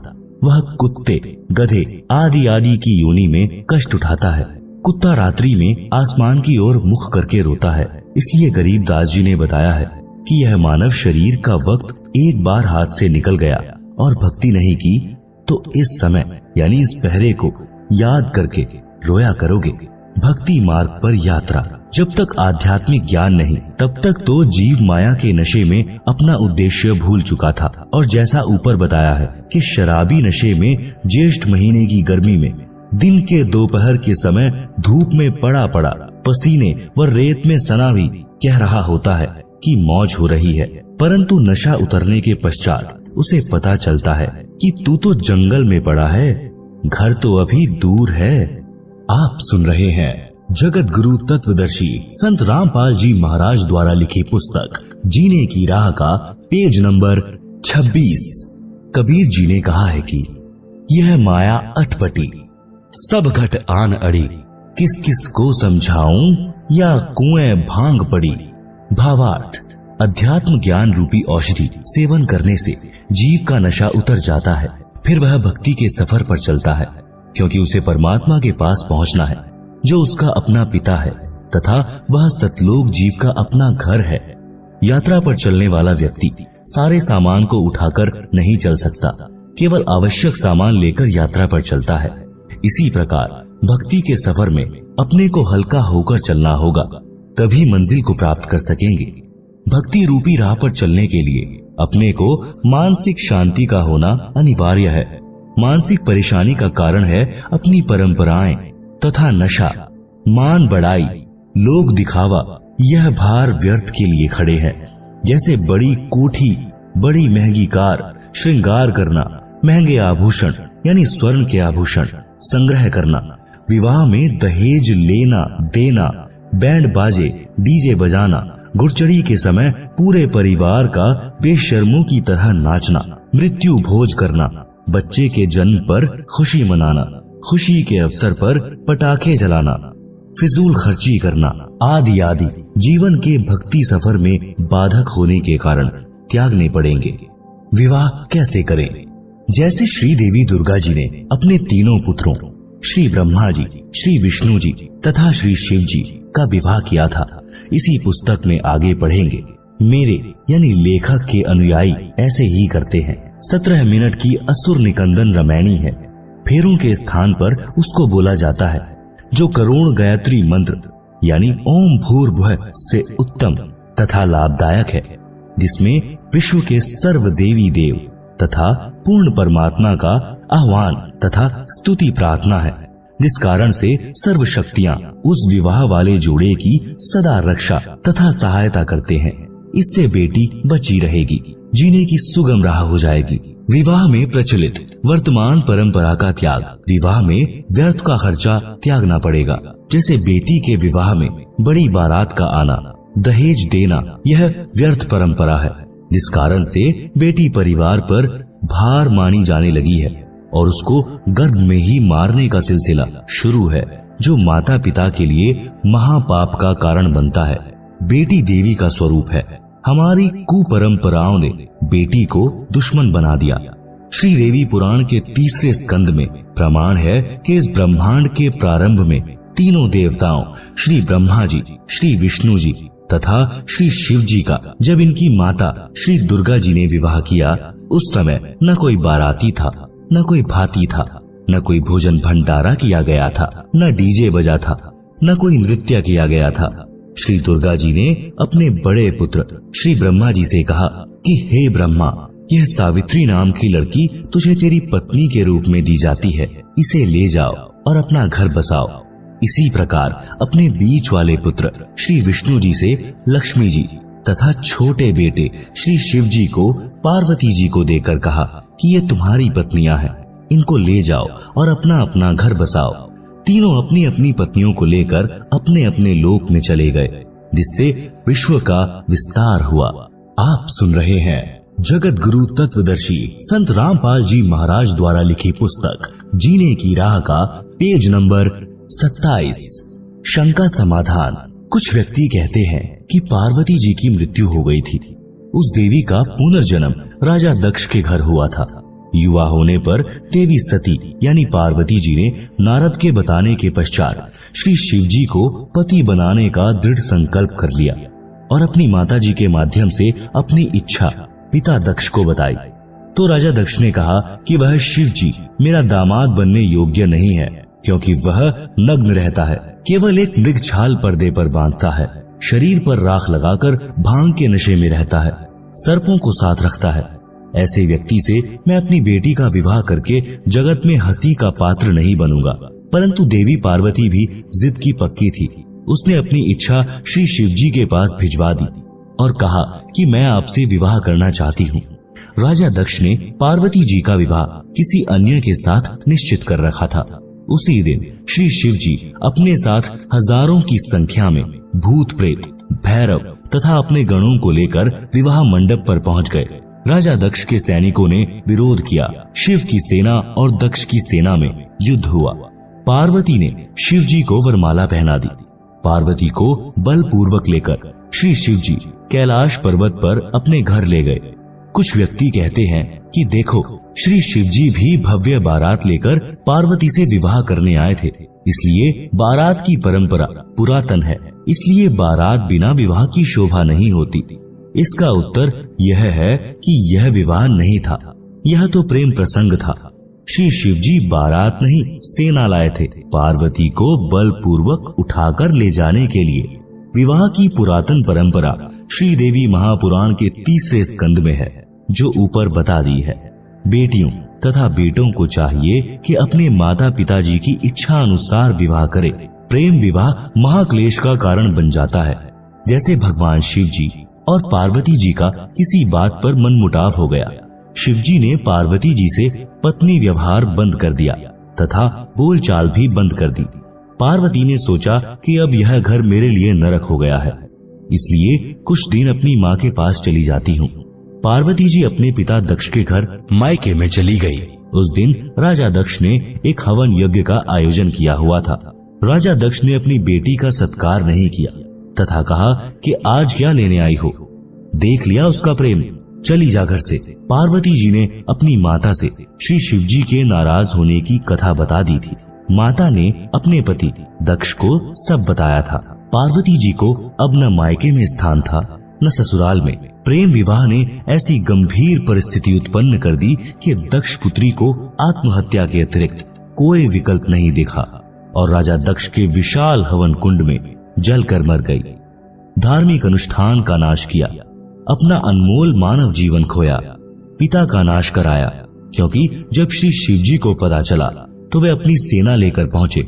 वह कुत्ते, गधे आदि आदि की योनि में कष्ट उठाता है। कुत्ता रात्रि में आसमान की ओर मुख करके रोता है। इसलिए गरीब दास जी ने बताया है कि यह मानव शरीर का वक्त एक बार हाथ से निकल गया और भक्ति नहीं की तो इस समय यानी इस पहरे को याद करके रोया करोगे। भक्ति मार्ग पर यात्रा। जब तक आध्यात्मिक ज्ञान नहीं तब तक तो जीव माया के नशे में अपना उद्देश्य भूल चुका था। और जैसा ऊपर बताया है कि शराबी नशे में ज्येष्ठ महीने की गर्मी में दिन के दोपहर के समय धूप में पड़ा पड़ा पसीने व रेत में सना भी कह रहा होता है कि मौज हो रही है, परंतु नशा उतरने के पश्चात उसे पता चलता है कि तू तो जंगल में पड़ा है, घर तो अभी दूर है। आप सुन रहे हैं जगत गुरु तत्वदर्शी संत रामपाल जी महाराज द्वारा लिखी पुस्तक जीने की राह का पेज नंबर 26। कबीर जी ने कहा है कि यह माया अटपटी सब घट आन अड़ी, किस किस को समझाऊं या कुएं भांग पड़ी। भावार्थ, अध्यात्म ज्ञान रूपी औषधि सेवन करने से जीव का नशा उतर जाता है। फिर वह भक्ति के सफर पर चलता है, क्योंकि उसे परमात्मा के पास पहुंचना है जो उसका अपना पिता है तथा वह सतलोक जीव का अपना घर है। यात्रा पर चलने वाला व्यक्ति सारे सामान को उठाकर नहीं चल सकता, केवल आवश्यक सामान लेकर यात्रा पर चलता है। इसी प्रकार भक्ति के सफर में अपने को हल्का होकर चलना होगा, तभी मंजिल को प्राप्त कर सकेंगे। भक्ति रूपी राह पर चलने के लिए अपने को मानसिक शांति का होना अनिवार्य है। मानसिक परेशानी का कारण है अपनी परंपराएं तथा नशा, मान बढ़ाई, लोक दिखावा। यह भार व्यर्थ के लिए खड़े हैं। जैसे बड़ी कोठी, बड़ी महंगी कार, श्रृंगार करना, महंगे आभूषण यानी स्वर्ण के आभूषण संग्रह करना, विवाह में दहेज लेना देना, बैंड बाजे डीजे बजाना, गुरचड़ी के समय पूरे परिवार का बेशर्मों की तरह नाचना, मृत्यु भोज करना, बच्चे के जन्म पर खुशी मनाना, खुशी के अवसर पर पटाखे जलाना, फिजूल खर्ची करना आदि आदि जीवन के भक्ति सफर में बाधक होने के कारण त्यागने पड़ेंगे। विवाह कैसे करें? जैसे श्री देवी दुर्गा जी ने अपने तीनों पुत्रों श्री ब्रह्मा जी, श्री विष्णु जी तथा श्री शिव जी का विवाह किया था, इसी पुस्तक में आगे पढ़ेंगे। मेरे यानी लेखक के अनुयायी ऐसे ही करते हैं। 17 मिनट की असुर निकंदन रामायणी है। फेरों के स्थान पर उसको बोला जाता है, जो करोड़ गायत्री मंत्र यानी ओम भूर्भुवः से उत्तम तथा लाभदायक है, जिसमें विश्व के सर्व देवी देव तथा पूर्ण परमात्मा का आह्वान तथा स्तुति प्रार्थना है, जिस कारण से सर्व शक्तियाँ उस विवाह वाले जोड़े की सदा रक्षा तथा सहायता करते हैं। इससे बेटी बची रहेगी, जीने की सुगम राह हो जाएगी। विवाह में प्रचलित वर्तमान परंपरा का त्याग, विवाह में व्यर्थ का खर्चा त्यागना पड़ेगा। जैसे बेटी के विवाह में बड़ी बारात का आना, दहेज देना, यह व्यर्थ परंपरा है, जिस कारण से बेटी परिवार पर भार मानी जाने लगी है और उसको गर्भ में ही मारने का सिलसिला शुरू है, जो माता पिता के लिए महापाप का कारण बनता है। बेटी देवी का स्वरूप है। हमारी कुपरंपराओं ने बेटी को दुश्मन बना दिया। श्री देवी पुराण के 3 स्कंद में प्रमाण है कि इस ब्रह्मांड के प्रारंभ में तीनों देवताओं श्री ब्रह्मा जी, श्री विष्णु जी तथा श्री शिव जी का जब इनकी माता श्री दुर्गा जी ने विवाह किया, उस समय न कोई बाराती था, न कोई भाती था, न कोई भोजन भंडारा किया गया था, न डीजे बजा था, न कोई नृत्य किया गया था। श्री दुर्गा जी ने अपने बड़े पुत्र श्री ब्रह्मा जी से कहा कि हे ब्रह्मा, यह सावित्री नाम की लड़की तुझे तेरी पत्नी के रूप में दी जाती है, इसे ले जाओ और अपना घर बसाओ। इसी प्रकार अपने बीच वाले पुत्र श्री विष्णु जी से लक्ष्मी जी तथा छोटे बेटे श्री शिव जी को पार्वती जी को देकर कहा कि ये तुम्हारी पत्नियां हैं, इनको ले जाओ और अपना अपना घर बसाओ। तीनों अपनी अपनी पत्नियों को लेकर अपने अपने लोक में चले गए, जिससे विश्व का विस्तार हुआ। आप सुन रहे हैं जगत गुरु तत्वदर्शी संत रामपाल जी महाराज द्वारा लिखी पुस्तक जीने की राह का पेज नंबर 27। शंका समाधान। कुछ व्यक्ति कहते हैं कि पार्वती जी की मृत्यु हो गई थी, उस देवी का पुनर्जन्म राजा दक्ष के घर हुआ था। युवा होने पर देवी सती यानी पार्वती जी ने नारद के बताने के पश्चात श्री शिव जी को पति बनाने का दृढ़ संकल्प कर लिया और अपनी माता जी के माध्यम से अपनी इच्छा पिता दक्ष को बताई। तो राजा दक्ष ने कहा कि वह शिव जी मेरा दामाद बनने योग्य नहीं है, क्योंकि वह नग्न रहता है, केवल एक मृग छाल पर्दे पर बांधता है, शरीर पर राख लगाकर भांग के नशे में रहता है, सर्पों को साथ रखता है। ऐसे व्यक्ति से मैं अपनी बेटी का विवाह करके जगत में हंसी का पात्र नहीं बनूंगा। परंतु देवी पार्वती भी जिद की पक्की थी। उसने अपनी इच्छा श्री शिव जी के पास भिजवा दी और कहा कि मैं आपसे विवाह करना चाहती हूँ। राजा दक्ष ने पार्वती जी का विवाह किसी अन्य के साथ निश्चित कर रखा था। उसी दिन श्री शिव जी अपने साथ हजारों की संख्या में भूत प्रेत, भैरव तथा अपने गणों को लेकर विवाह मंडप पर पहुंच गए। राजा दक्ष के सैनिकों ने विरोध किया। शिव की सेना और दक्ष की सेना में युद्ध हुआ। पार्वती ने शिव जी को वरमाला पहना दी। पार्वती को बलपूर्वक लेकर श्री शिव जी कैलाश पर्वत पर अपने घर ले गए। कुछ व्यक्ति कहते हैं कि देखो, श्री शिव जी भी भव्य बारात लेकर पार्वती से विवाह करने आए थे, इसलिए बारात की परंपरा पुरातन है, इसलिए बारात बिना विवाह की शोभा नहीं होती। इसका उत्तर यह है कि यह विवाह नहीं था, यह तो प्रेम प्रसंग था। श्री शिव जी बारात नहीं सेना लाए थे, पार्वती को बलपूर्वक उठाकर ले जाने के लिए। विवाह की पुरातन परंपरा श्री देवी महापुराण के 3 स्कंद में है, जो ऊपर बता दी है। बेटियों तथा बेटों को चाहिए कि अपने माता पिता जी की इच्छा अनुसार विवाह करे। प्रेम विवाह महाक्लेश का कारण बन जाता है। जैसे भगवान शिव जी और पार्वती जी का किसी बात पर मनमुटाव हो गया। शिव जी ने पार्वती जी से पत्नी व्यवहार बंद कर दिया तथा बोलचाल भी बंद कर दी। पार्वती ने सोचा कि अब यह घर मेरे लिए नरक हो गया है, इसलिए कुछ दिन अपनी माँ के पास चली जाती हूँ। पार्वती जी अपने पिता दक्ष के घर मायके में चली गई। उस दिन राजा दक्ष ने एक हवन यज्ञ का आयोजन किया हुआ था। राजा दक्ष ने अपनी बेटी का सत्कार नहीं किया तथा कहा कि आज क्या लेने आई हो, देख लिया उसका प्रेम, चली जा घर से। पार्वती जी ने अपनी माता से श्री शिव जी के नाराज होने की कथा बता दी थी। माता ने अपने पति दक्ष को सब बताया था। पार्वती जी को अब न मायके में स्थान था न ससुराल में। प्रेम विवाह ने ऐसी गंभीर परिस्थिति उत्पन्न कर दी कि दक्ष पुत्री को आत्महत्या के अतिरिक्त कोई विकल्प नहीं दिखा और राजा दक्ष के विशाल हवन कुंड में जलकर मर गई। धार्मिक अनुष्ठान का नाश किया, अपना अनमोल मानव जीवन खोया, पिता का नाश कराया, क्योंकि जब श्री शिव जी को पता चला तो वे अपनी सेना लेकर पहुंचे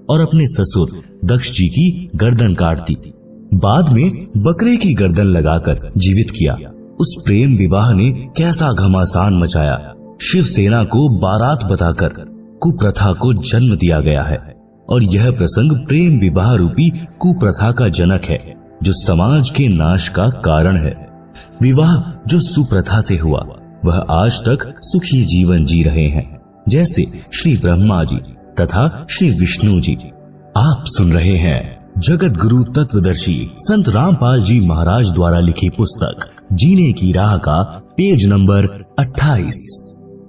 और अपने ससुर दक्ष जी की गर्दन काट दी। बाद में बकरे की गर्दन लगाकर जीवित किया। उस प्रेम विवाह ने कैसा घमासान मचाया। शिव सेना को बारात बताकर कुप्रथा को जन्म दिया गया है और यह प्रसंग प्रेम विवाह रूपी कुप्रथा का जनक है, जो समाज के नाश का कारण है। विवाह जो सुप्रथा से हुआ वह आज तक सुखी जीवन जी रहे हैं, जैसे श्री ब्रह्मा जी तथा श्री विष्णु जी। आप सुन रहे हैं जगत गुरु तत्वदर्शी संत रामपाल जी महाराज द्वारा लिखी पुस्तक जीने की राह का पेज नंबर 28।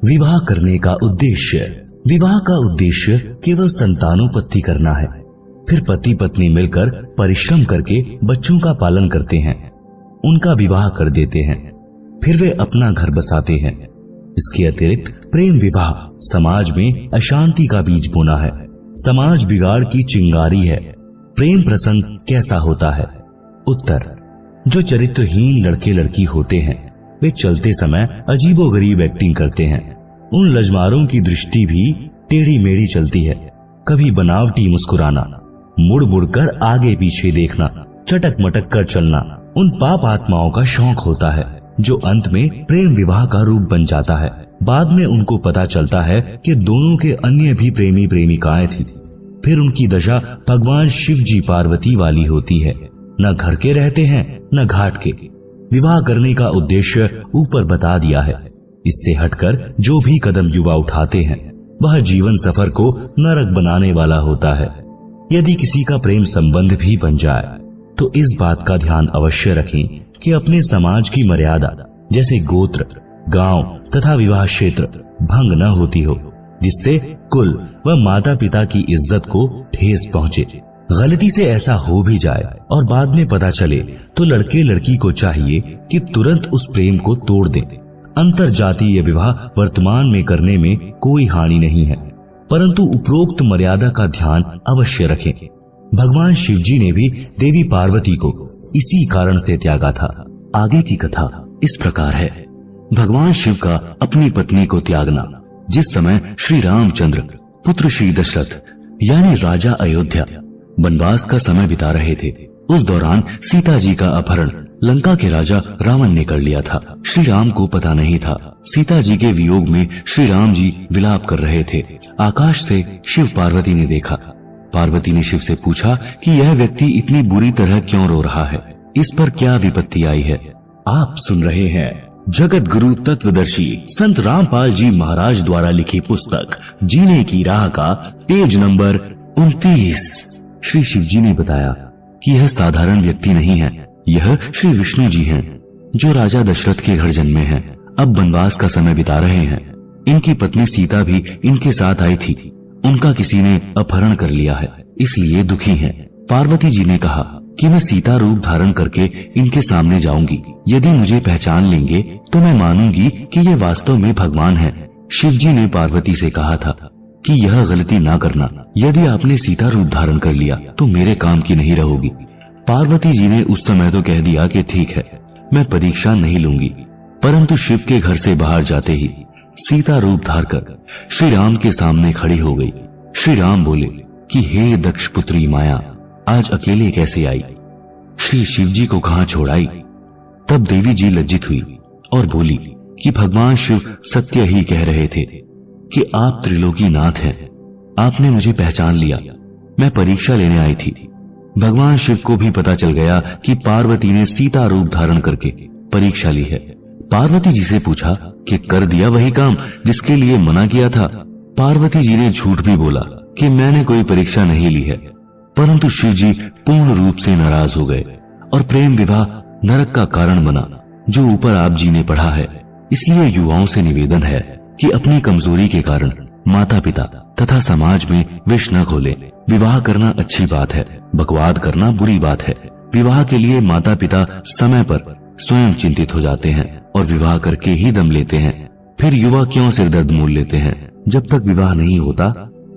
विवाह करने का उद्देश्य। विवाह का उद्देश्य केवल संतानोत्पत्ति करना है। फिर पति पत्नी मिलकर परिश्रम करके बच्चों का पालन करते हैं, उनका विवाह कर देते हैं, फिर वे अपना घर बसाते हैं। इसके अतिरिक्त प्रेम विवाह समाज में अशांति का बीज बोना है, समाज बिगाड़ की चिंगारी है। प्रेम प्रसंग कैसा होता है? उत्तर, जो चरित्रहीन लड़के लड़की होते हैं वे चलते समय अजीबोगरीब एक्टिंग करते हैं। उन लजमारों की दृष्टि भी टेढ़ी मेढ़ी चलती है। कभी बनावटी मुस्कुराना, मुड़ मुड़ कर आगे पीछे देखना, चटक मटक कर चलना उन पाप आत्माओं का शौक होता है, जो अंत में प्रेम विवाह का रूप बन जाता है। बाद में उनको पता चलता है कि दोनों के अन्य भी प्रेमी प्रेमिकाएं थी। फिर उनकी दशा भगवान शिव जी पार्वती वाली होती है। न घर के रहते हैं न घाट के। विवाह करने का उद्देश्य ऊपर बता दिया है। इससे हटकर जो भी कदम युवा उठाते हैं वह जीवन सफर को नरक बनाने वाला होता है। यदि किसी का प्रेम संबंध भी बन जाए तो इस बात का ध्यान अवश्य रखें कि अपने समाज की मर्यादा जैसे गोत्र, गांव तथा विवाह क्षेत्र भंग न होती हो, जिससे कुल व माता पिता की इज्जत को ठेस पहुंचे। गलती से ऐसा हो भी जाए और बाद में पता चले तो लड़के लड़की को चाहिए कि तुरंत उस प्रेम को तोड़ दें। अंतर जातीय विवाह वर्तमान में करने में कोई हानि नहीं है, परंतु उपरोक्त मर्यादा का ध्यान अवश्य रखें। भगवान शिव जी ने भी देवी पार्वती को इसी कारण से त्यागा था। आगे की कथा इस प्रकार है। भगवान शिव का अपनी पत्नी को त्यागना। जिस समय श्री रामचंद्र पुत्र श्री दशरथ यानी राजा अयोध्या वनवास का समय बिता रहे थे, उस दौरान सीता जी का अपहरण लंका के राजा रावण ने कर लिया था। श्री राम को पता नहीं था। सीता जी के वियोग में श्री राम जी विलाप कर रहे थे। आकाश से शिव पार्वती ने देखा। पार्वती ने शिव से पूछा कि यह व्यक्ति इतनी बुरी तरह क्यों रो रहा है, इस पर क्या विपत्ति आई है। आप सुन रहे हैं जगत गुरु तत्वदर्शी संत रामपाल जी महाराज द्वारा लिखी पुस्तक जीने की राह का पेज नंबर 29। श्री शिव जी ने बताया कि यह साधारण व्यक्ति नहीं है, यह श्री विष्णु जी हैं, जो राजा दशरथ के घर जन्मे हैं। अब वनवास का समय बिता रहे हैं। इनकी पत्नी सीता भी इनके साथ आई थी, उनका किसी ने अपहरण कर लिया है, इसलिए दुखी हैं। पार्वती जी ने कहा कि मैं सीता रूप धारण करके इनके सामने जाऊंगी। यदि मुझे पहचान लेंगे तो मैं मानूंगी कि ये वास्तव में भगवान हैं। शिव जी ने पार्वती से कहा था कि यह गलती ना करना, यदि आपने सीता रूप धारण कर लिया तो मेरे काम की नहीं रहोगी। पार्वती जी ने उस समय तो कह दिया कि ठीक है, मैं परीक्षा नहीं लूंगी। परंतु शिव के घर से बाहर जाते ही सीता रूप धार कर श्री राम के सामने खड़ी हो गई। श्री राम बोले कि हे दक्ष पुत्री माया, आज अकेले कैसे आई? श्री शिव जी को कहां छोड़ आई? तब देवी जी लज्जित हुई और बोली कि भगवान शिव सत्य ही कह रहे थे कि आप त्रिलोकी नाथ हैं। आपने मुझे पहचान लिया, मैं परीक्षा लेने आई थी। भगवान शिव को भी पता चल गया कि पार्वती ने सीता रूप धारण करके परीक्षा ली है। पार्वती जी से पूछा कि कर दिया वही काम जिसके लिए मना किया था। पार्वती जी ने झूठ भी बोला कि मैंने कोई परीक्षा नहीं ली है। परंतु शिव जी पूर्ण रूप से नाराज हो गए और प्रेम विवाह नरक का कारण बना, जो ऊपर आप जी ने पढ़ा है। इसलिए युवाओं से निवेदन है कि अपनी कमजोरी के कारण माता पिता तथा समाज में विष न खोले। विवाह करना अच्छी बात है, बकवाद करना बुरी बात है। विवाह के लिए माता पिता समय पर स्वयं चिंतित हो जाते हैं और विवाह करके ही दम लेते हैं। फिर युवा क्यों सिरदर्द मोल लेते हैं? जब तक विवाह नहीं होता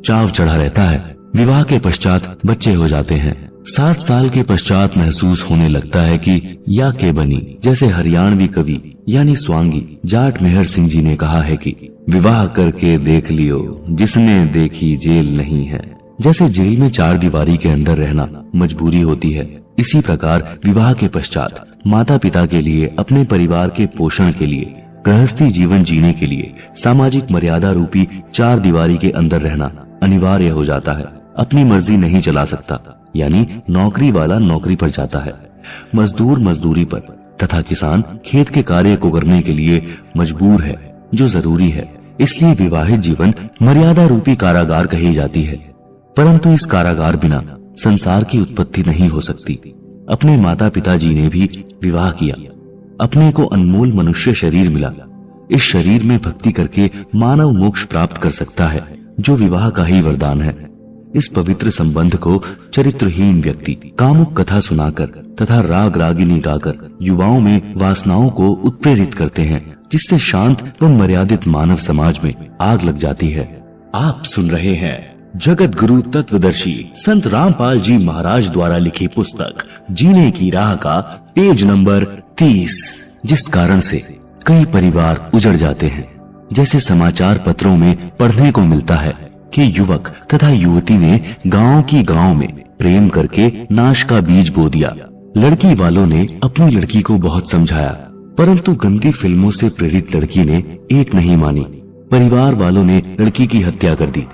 चाव चढ़ा रहता है। विवाह के पश्चात बच्चे हो जाते हैं। 7 साल के पश्चात महसूस होने लगता है कि या के बनी, जैसे हरियाणवी कवि यानी स्वांगी जाट मेहर सिंह जी ने कहा है कि विवाह करके देख लियो, जिसने देखी जेल नहीं है। जैसे जेल में 4 दीवारी के अंदर रहना मजबूरी होती है, इसी प्रकार विवाह के पश्चात माता पिता के लिए, अपने परिवार के पोषण के लिए, गृहस्थी जीवन जीने के लिए सामाजिक मर्यादा रूपी 4 दीवारी के अंदर रहना अनिवार्य हो जाता है। अपनी मर्जी नहीं चला सकता, यानी नौकरी वाला नौकरी पर जाता है, मजदूर मजदूरी पर तथा किसान खेत के कार्य को करने के लिए मजबूर है, जो जरूरी है। इसलिए विवाहित जीवन मर्यादा रूपी कारागार कही जाती है। परंतु इस कारागार बिना संसार की उत्पत्ति नहीं हो सकती। अपने माता पिता जी ने भी विवाह किया, अपने को अनमोल मनुष्य शरीर मिला। इस शरीर में भक्ति करके मानव मोक्ष प्राप्त कर सकता है, जो विवाह का ही वरदान है। इस पवित्र संबंध को चरित्रहीन व्यक्ति कामुक कथा सुनाकर तथा राग रागिनी गाकर युवाओं में वासनाओं को उत्प्रेरित करते हैं, जिससे शांत व मर्यादित मानव समाज में आग लग जाती है। आप सुन रहे हैं जगत गुरु तत्वदर्शी संत रामपाल जी महाराज द्वारा लिखी पुस्तक जीने की राह का पेज नंबर 30, जिस कारण से कई परिवार उजड़ जाते हैं। जैसे समाचार पत्रों में पढ़ने को मिलता है कि युवक तथा युवती ने गांव में प्रेम करके नाश का बीज बो दिया। लड़की वालों ने अपनी लड़की को बहुत समझाया, परंतु गंदी फिल्मों से प्रेरित लड़की ने एक नहीं मानी। परिवार वालों ने लड़की की हत्या कर दी,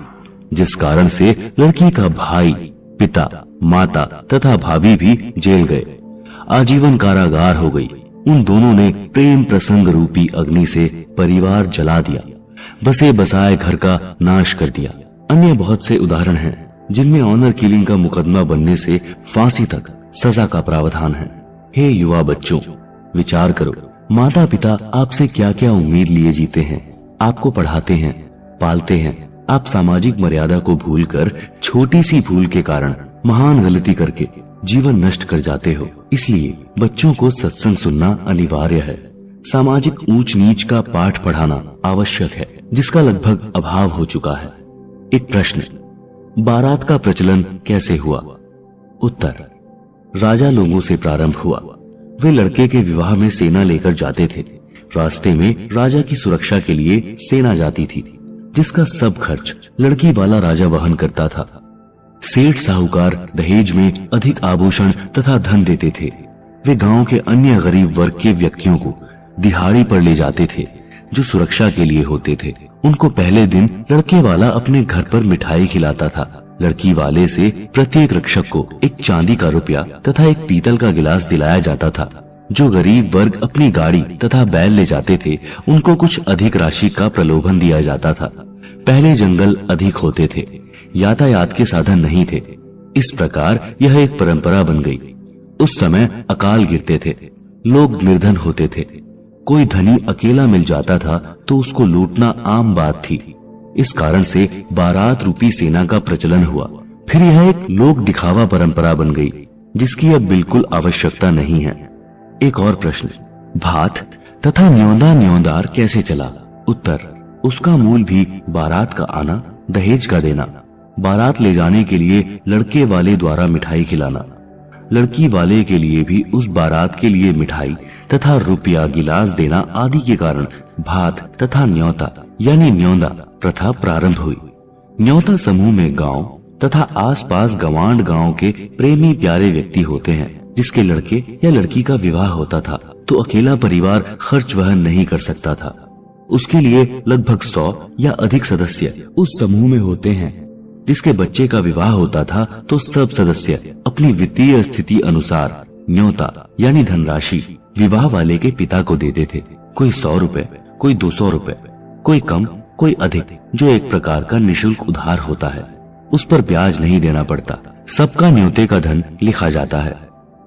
जिस कारण से लड़की का भाई, पिता, माता तथा भाभी भी जेल गए। आजीवन कारागार हो गई। उन दोनों ने प्रेम प्रसंग रूपी अग्नि से परिवार जला दिया, बसे बसाए घर का नाश कर दिया। अन्य बहुत से उदाहरण हैं, जिनमें ऑनर किलिंग का मुकदमा बनने से फांसी तक सजा का प्रावधान है। हे युवा बच्चों, विचार करो, माता पिता आपसे क्या क्या उम्मीद लिए जीते हैं, आपको पढ़ाते हैं, पालते हैं। आप सामाजिक मर्यादा को भूलकर छोटी सी भूल के कारण महान गलती करके जीवन नष्ट कर जाते हो। इसलिए बच्चों को सत्संग सुनना अनिवार्य है। सामाजिक ऊंच नीच का पाठ पढ़ाना आवश्यक है, जिसका लगभग अभाव हो चुका है। एक प्रश्न, बारात का प्रचलन कैसे हुआ? उत्तर, राजा लोगों से प्रारंभ हुआ। वे लड़के के विवाह में सेना लेकर जाते थे। रास्ते में राजा की सुरक्षा के लिए सेना जाती थी, जिसका सब खर्च लड़की वाला राजा वहन करता था। सेठ साहूकार दहेज में अधिक आभूषण तथा धन देते थे। वे गांव के अन्य गरीब वर्ग के व्यक्तियों को दिहाड़ी पर ले जाते थे, जो सुरक्षा के लिए होते थे। उनको पहले दिन लड़के वाला अपने घर पर मिठाई खिलाता था। लड़की वाले से प्रत्येक रक्षक को एक चांदी का रुपया तथा एक पीतल का गिलास दिलाया जाता था। जो गरीब वर्ग अपनी गाड़ी तथा बैल ले जाते थे, उनको कुछ अधिक राशि का प्रलोभन दिया जाता था। पहले जंगल अधिक होते थे, यातायात के साधन नहीं थे। इस प्रकार यह एक परंपरा बन गई। उस समय अकाल गिरते थे, लोग निर्धन होते थे। कोई धनी अकेला मिल जाता था तो उसको लूटना आम बात थी। इस कारण से बारात रूपी सेना का प्रचलन हुआ। फिर यह एक लोक दिखावा परंपरा बन गई, जिसकी अब बिल्कुल आवश्यकता नहीं है। एक और प्रश्न, भात तथा न्योंदा न्योंदार कैसे चला? उत्तर, उसका मूल भी बारात का आना, दहेज का देना, बारात ले जाने के लिए लड़के वाले द्वारा मिठाई खिलाना, लड़की वाले के लिए भी उस बारात के लिए मिठाई तथा रुपया गिलास देना आदि के कारण भात तथा न्योता यानी न्योंदा प्रथा प्रारंभ हुई। न्योता समूह में गांव तथा आसपास गवांड गांव के प्रेमी प्यारे व्यक्ति होते हैं, जिसके लड़के या लड़की का विवाह होता था तो अकेला परिवार खर्च वहन नहीं कर सकता था। उसके लिए लगभग 100 या अधिक सदस्य उस समूह में होते हैं। जिसके बच्चे का विवाह होता था तो सब सदस्य अपनी वित्तीय स्थिति अनुसार न्योता यानी धनराशि विवाह वाले के पिता को देते थे। कोई 100 रुपए, कोई 200 रुपए, कोई कम, कोई अधिक, जो एक प्रकार का निशुल्क उधार होता है। उस पर ब्याज नहीं देना पड़ता। सबका न्योते का धन लिखा जाता है।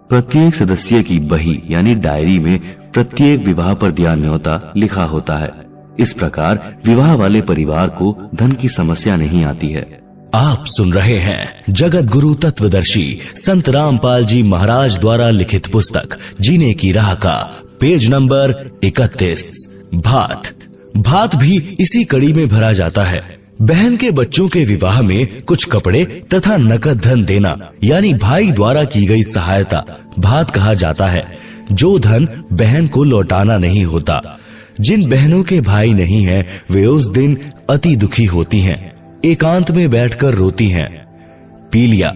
प्रत्येक सदस्य की बही यानी डायरी में प्रत्येक विवाह पर दिया न्योता लिखा होता है। इस प्रकार विवाह वाले परिवार को धन की समस्या नहीं आती है। आप सुन रहे हैं जगत गुरु तत्वदर्शी संत रामपाल जी महाराज द्वारा लिखित पुस्तक जीने की राह का पेज नंबर 31। भात। भात भी इसी कड़ी में भरा जाता है। बहन के बच्चों के विवाह में कुछ कपड़े तथा नकद धन देना यानी भाई द्वारा की गई सहायता भात कहा जाता है, जो धन बहन को लौटाना नहीं होता। जिन बहनों के भाई नहीं हैं, वे उस दिन अति दुखी होती हैं, एकांत में बैठकर रोती हैं। पीलिया।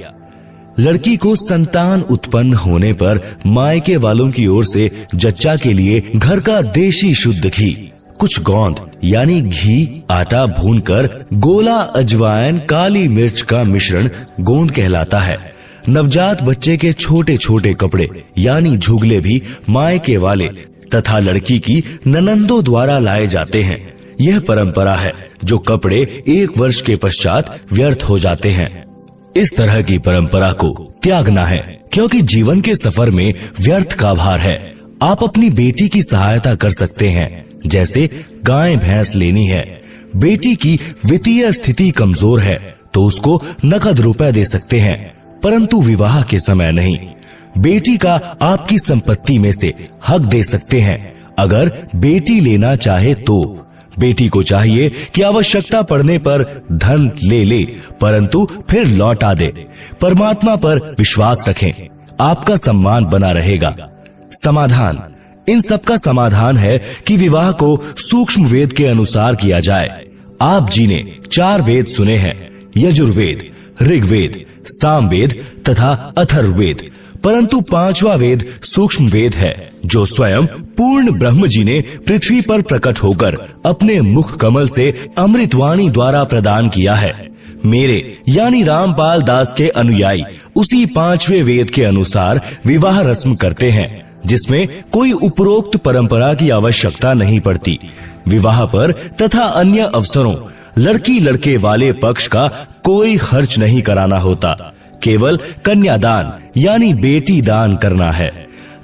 लड़की को संतान उत्पन्न होने पर मायके वालों की ओर से जच्चा के लिए घर का देशी शुद्ध घी, कुछ गोंद यानी घी, आटा भूनकर गोला, अजवाइन, काली मिर्च का मिश्रण गोंद कहलाता है। नवजात बच्चे के छोटे छोटे कपड़े यानी झुगले भी मायके वाले तथा लड़की की ननंदों द्वारा लाए जाते हैं। यह परंपरा है जो कपड़े 1 वर्ष के पश्चात व्यर्थ हो जाते हैं। इस तरह की परंपरा को त्यागना है, क्योंकि जीवन के सफर में व्यर्थ का भार है। आप अपनी बेटी की सहायता कर सकते हैं, जैसे गाय भैंस लेनी है। बेटी की वित्तीय स्थिति कमजोर है तो उसको नकद रुपए दे सकते हैं, परंतु विवाह के समय नहीं। बेटी का आपकी संपत्ति में से हक दे सकते हैं अगर बेटी लेना चाहे तो। बेटी को चाहिए कि आवश्यकता पड़ने पर धन ले, परंतु फिर लौटा दे। परमात्मा पर विश्वास रखें, आपका सम्मान बना रहेगा। समाधान। इन सब का समाधान है कि विवाह को सूक्ष्म वेद के अनुसार किया जाए। आप जी ने 4 वेद सुने हैं, यजुर्वेद, ऋग्वेद, सामवेद तथा अथर्ववेद, परंतु 5वां वेद सूक्ष्म वेद है, जो स्वयं पूर्ण ब्रह्म जी ने पृथ्वी पर प्रकट होकर अपने मुख कमल से अमृतवाणी द्वारा प्रदान किया है। मेरे यानी रामपाल दास के अनुयायी उसी 5वें वेद के अनुसार विवाह रस्म करते हैं, जिसमें कोई उपरोक्त परंपरा की आवश्यकता नहीं पड़ती। विवाह पर तथा अन्य अवसरों लड़की लड़के वाले पक्ष का कोई खर्च नहीं कराना होता, केवल कन्यादान यानी बेटी दान करना है।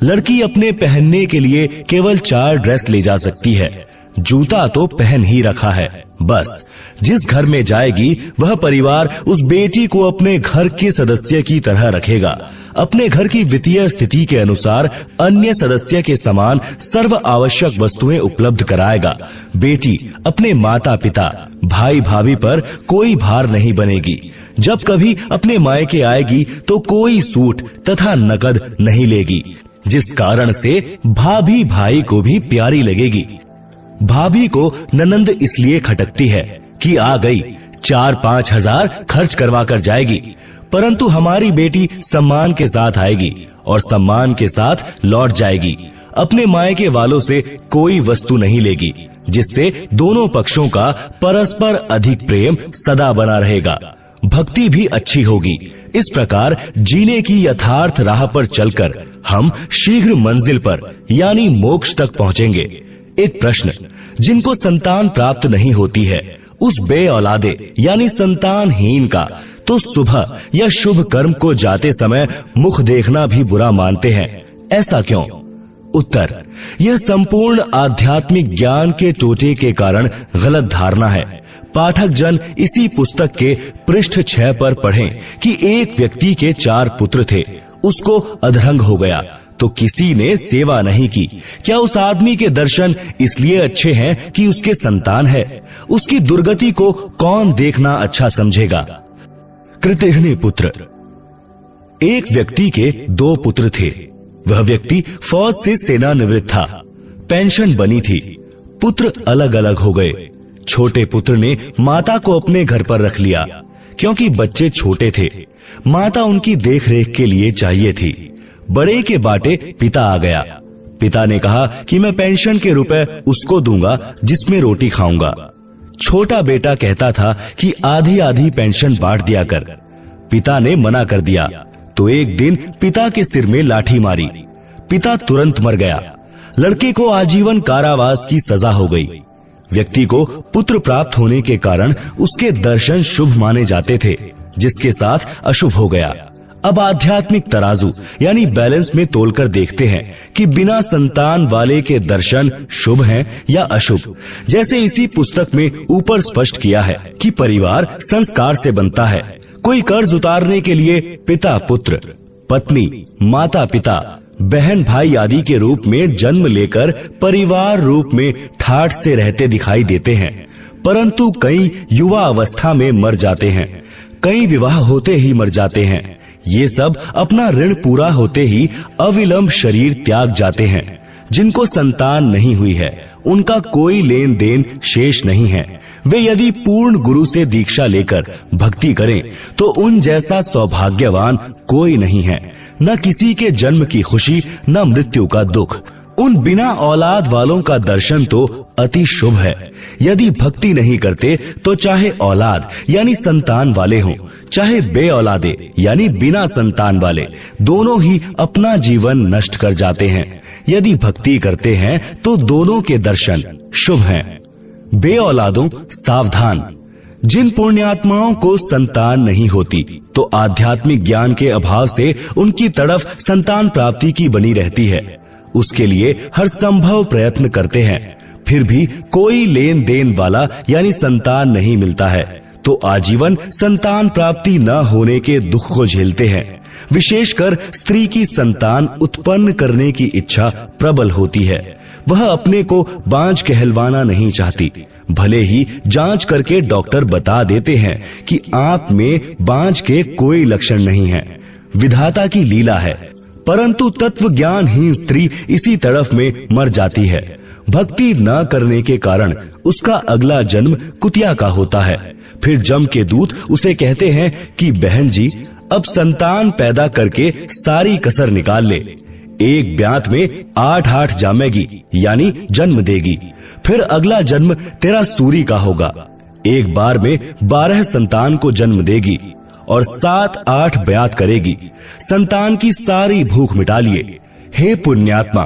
लड़की अपने पहनने के लिए केवल 4 ड्रेस ले जा सकती है। जूता तो पहन ही रखा है। बस जिस घर में जाएगी वह परिवार उस बेटी को अपने घर के सदस्य की तरह रखेगा। अपने घर की वित्तीय स्थिति के अनुसार अन्य सदस्य के समान सर्व आवश्यक वस्तुएं उपलब्ध कराएगा। बेटी अपने माता पिता, भाई भाभी पर कोई भार नहीं बनेगी। जब कभी अपने मायके आएगी तो कोई सूट तथा नकद नहीं लेगी, जिस कारण से भाभी भाई को भी प्यारी लगेगी। भाभी को ननंद इसलिए खटकती है कि आ गई, 4-5 हजार खर्च करवा कर जाएगी, परंतु हमारी बेटी सम्मान के साथ आएगी और सम्मान के साथ लौट जाएगी। अपने मायके वालों से कोई वस्तु नहीं लेगी, जिससे दोनों पक्षों का परस्पर अधिक प्रेम सदा बना रहेगा। भक्ति भी अच्छी होगी। इस प्रकार जीने की यथार्थ राह पर चलकर हम शीघ्र मंजिल पर यानी मोक्ष तक पहुंचेंगे। एक प्रश्न, जिनको संतान प्राप्त नहीं होती है उस बे औलादे यानी संतानहीन का तो सुबह या शुभ कर्म को जाते समय मुख देखना भी बुरा मानते हैं, ऐसा क्यों? उत्तर, यह संपूर्ण आध्यात्मिक ज्ञान के टोटे के कारण गलत धारणा है। पाठक जन इसी पुस्तक के पृष्ठ 6 पर पढ़ें कि एक व्यक्ति के 4 पुत्र थे, उसको अधरंग हो गया तो किसी ने सेवा नहीं की। क्या उस आदमी के दर्शन इसलिए अच्छे हैं कि उसके संतान है? उसकी दुर्गति को कौन देखना अच्छा समझेगा? कृतघ्नि पुत्र। एक व्यक्ति के 2 पुत्र थे। वह व्यक्ति फौज से सेवानिवृत्त था। पेंशन बनी थी। पुत्र अलग अलग हो गए। छोटे पुत्र ने माता को अपने घर पर रख लिया, क्योंकि बच्चे छोटे थे। माता उनकी देखरेख के लिए चाहिए थी। बड़े के बाटे पिता आ गया। पिता ने कहा कि मैं पेंशन के रुपए उसको दूंगा जिसमें रोटी खाऊंगा। छोटा बेटा कहता था कि आधी आधी पेंशन बांट दिया कर। पिता ने मना कर दिया तो एक दिन पिता के सिर में लाठी मारी। पिता तुरंत मर गया। लड़के को आजीवन कारावास की सजा हो गई। व्यक्ति को पुत्र प्राप्त होने के कारण उसके दर्शन शुभ माने जाते थे, जिसके साथ अशुभ हो गया। अब आध्यात्मिक तराजू यानी बैलेंस में तोलकर देखते हैं कि बिना संतान वाले के दर्शन शुभ हैं या अशुभ। जैसे इसी पुस्तक में ऊपर स्पष्ट किया है कि परिवार संस्कार से बनता है। कोई कर्ज उतारने के लिए पिता पुत्र, पत्नी, माता पिता, बहन भाई आदि के रूप में जन्म लेकर परिवार रूप में ठाठ से रहते दिखाई देते हैं, परंतु कई युवा अवस्था में मर जाते हैं, कई विवाह होते ही मर जाते हैं। ये सब अपना ऋण पूरा होते ही अविलंब शरीर त्याग जाते हैं। जिनको संतान नहीं हुई है उनका कोई लेन देन शेष नहीं है। वे यदि पूर्ण गुरु से दीक्षा लेकर भक्ति करें तो उन जैसा सौभाग्यवान कोई नहीं है। न किसी के जन्म की खुशी, न मृत्यु का दुख। उन बिना औलाद वालों का दर्शन तो अति शुभ है। यदि भक्ति नहीं करते तो चाहे औलाद यानी संतान वाले हों, चाहे बे औलादे यानी बिना संतान वाले, दोनों ही अपना जीवन नष्ट कर जाते हैं। यदि भक्ति करते हैं तो दोनों के दर्शन शुभ हैं। बे औलादों सावधान। जिन पुण्यात्माओं को संतान नहीं होती तो आध्यात्मिक ज्ञान के अभाव से उनकी तड़फ संतान प्राप्ति की बनी रहती है। उसके लिए हर संभव प्रयत्न करते हैं, फिर भी कोई लेन देन वाला यानी संतान नहीं मिलता है तो आजीवन संतान प्राप्ति न होने के दुख को झेलते हैं। विशेषकर स्त्री की संतान उत्पन्न करने की इच्छा प्रबल होती है। वह अपने को बांझ कहलवाना नहीं चाहती। भले ही जांच करके डॉक्टर बता देते हैं कि आप में बांझ के कोई लक्षण नहीं है, विधाता की लीला है, परंतु तत्व ज्ञानहीन स्त्री इसी तड़फ में मर जाती है। भक्ति न करने के कारण उसका अगला जन्म कुतिया का होता है। फिर जम के दूत उसे कहते हैं कि बहन जी, अब संतान पैदा करके सारी कसर निकाल ले। एक ब्यात में 8 जामेगी यानी जन्म देगी। फिर अगला जन्म तेरा सूरी का होगा। एक बार में 12 संतान को जन्म देगी और 7-8 ब्यात करेगी। संतान की सारी भूख मिटा लिए। हे पुण्यात्मा,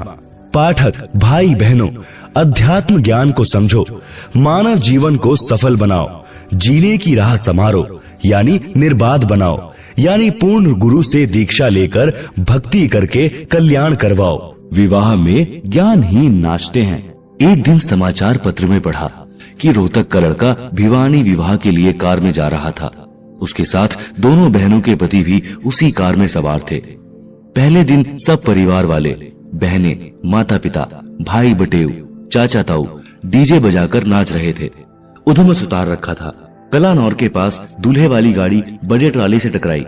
पाठक भाई बहनों, अध्यात्म ज्ञान को समझो, मानव जीवन को सफल बनाओ, जीने की राह समारो यानी निर्बाध बनाओ। यानी पूर्ण गुरु से दीक्षा लेकर भक्ति करके कल्याण करवाओ। विवाह में ज्ञानहीन नाचते हैं। एक दिन समाचार पत्र में पढ़ा कि रोहतक का लड़का भिवानी विवाह के लिए कार में जा रहा था। उसके साथ दोनों बहनों के पति भी उसी कार में सवार थे। पहले दिन सब परिवार वाले, बहनें, माता पिता, भाई बटेऊ, चाचा ताऊ डीजे बजाकर नाच रहे थे। उधमस उतार रखा था। कलानौर के पास दूल्हे वाली गाड़ी बड़े ट्राले से टकराई।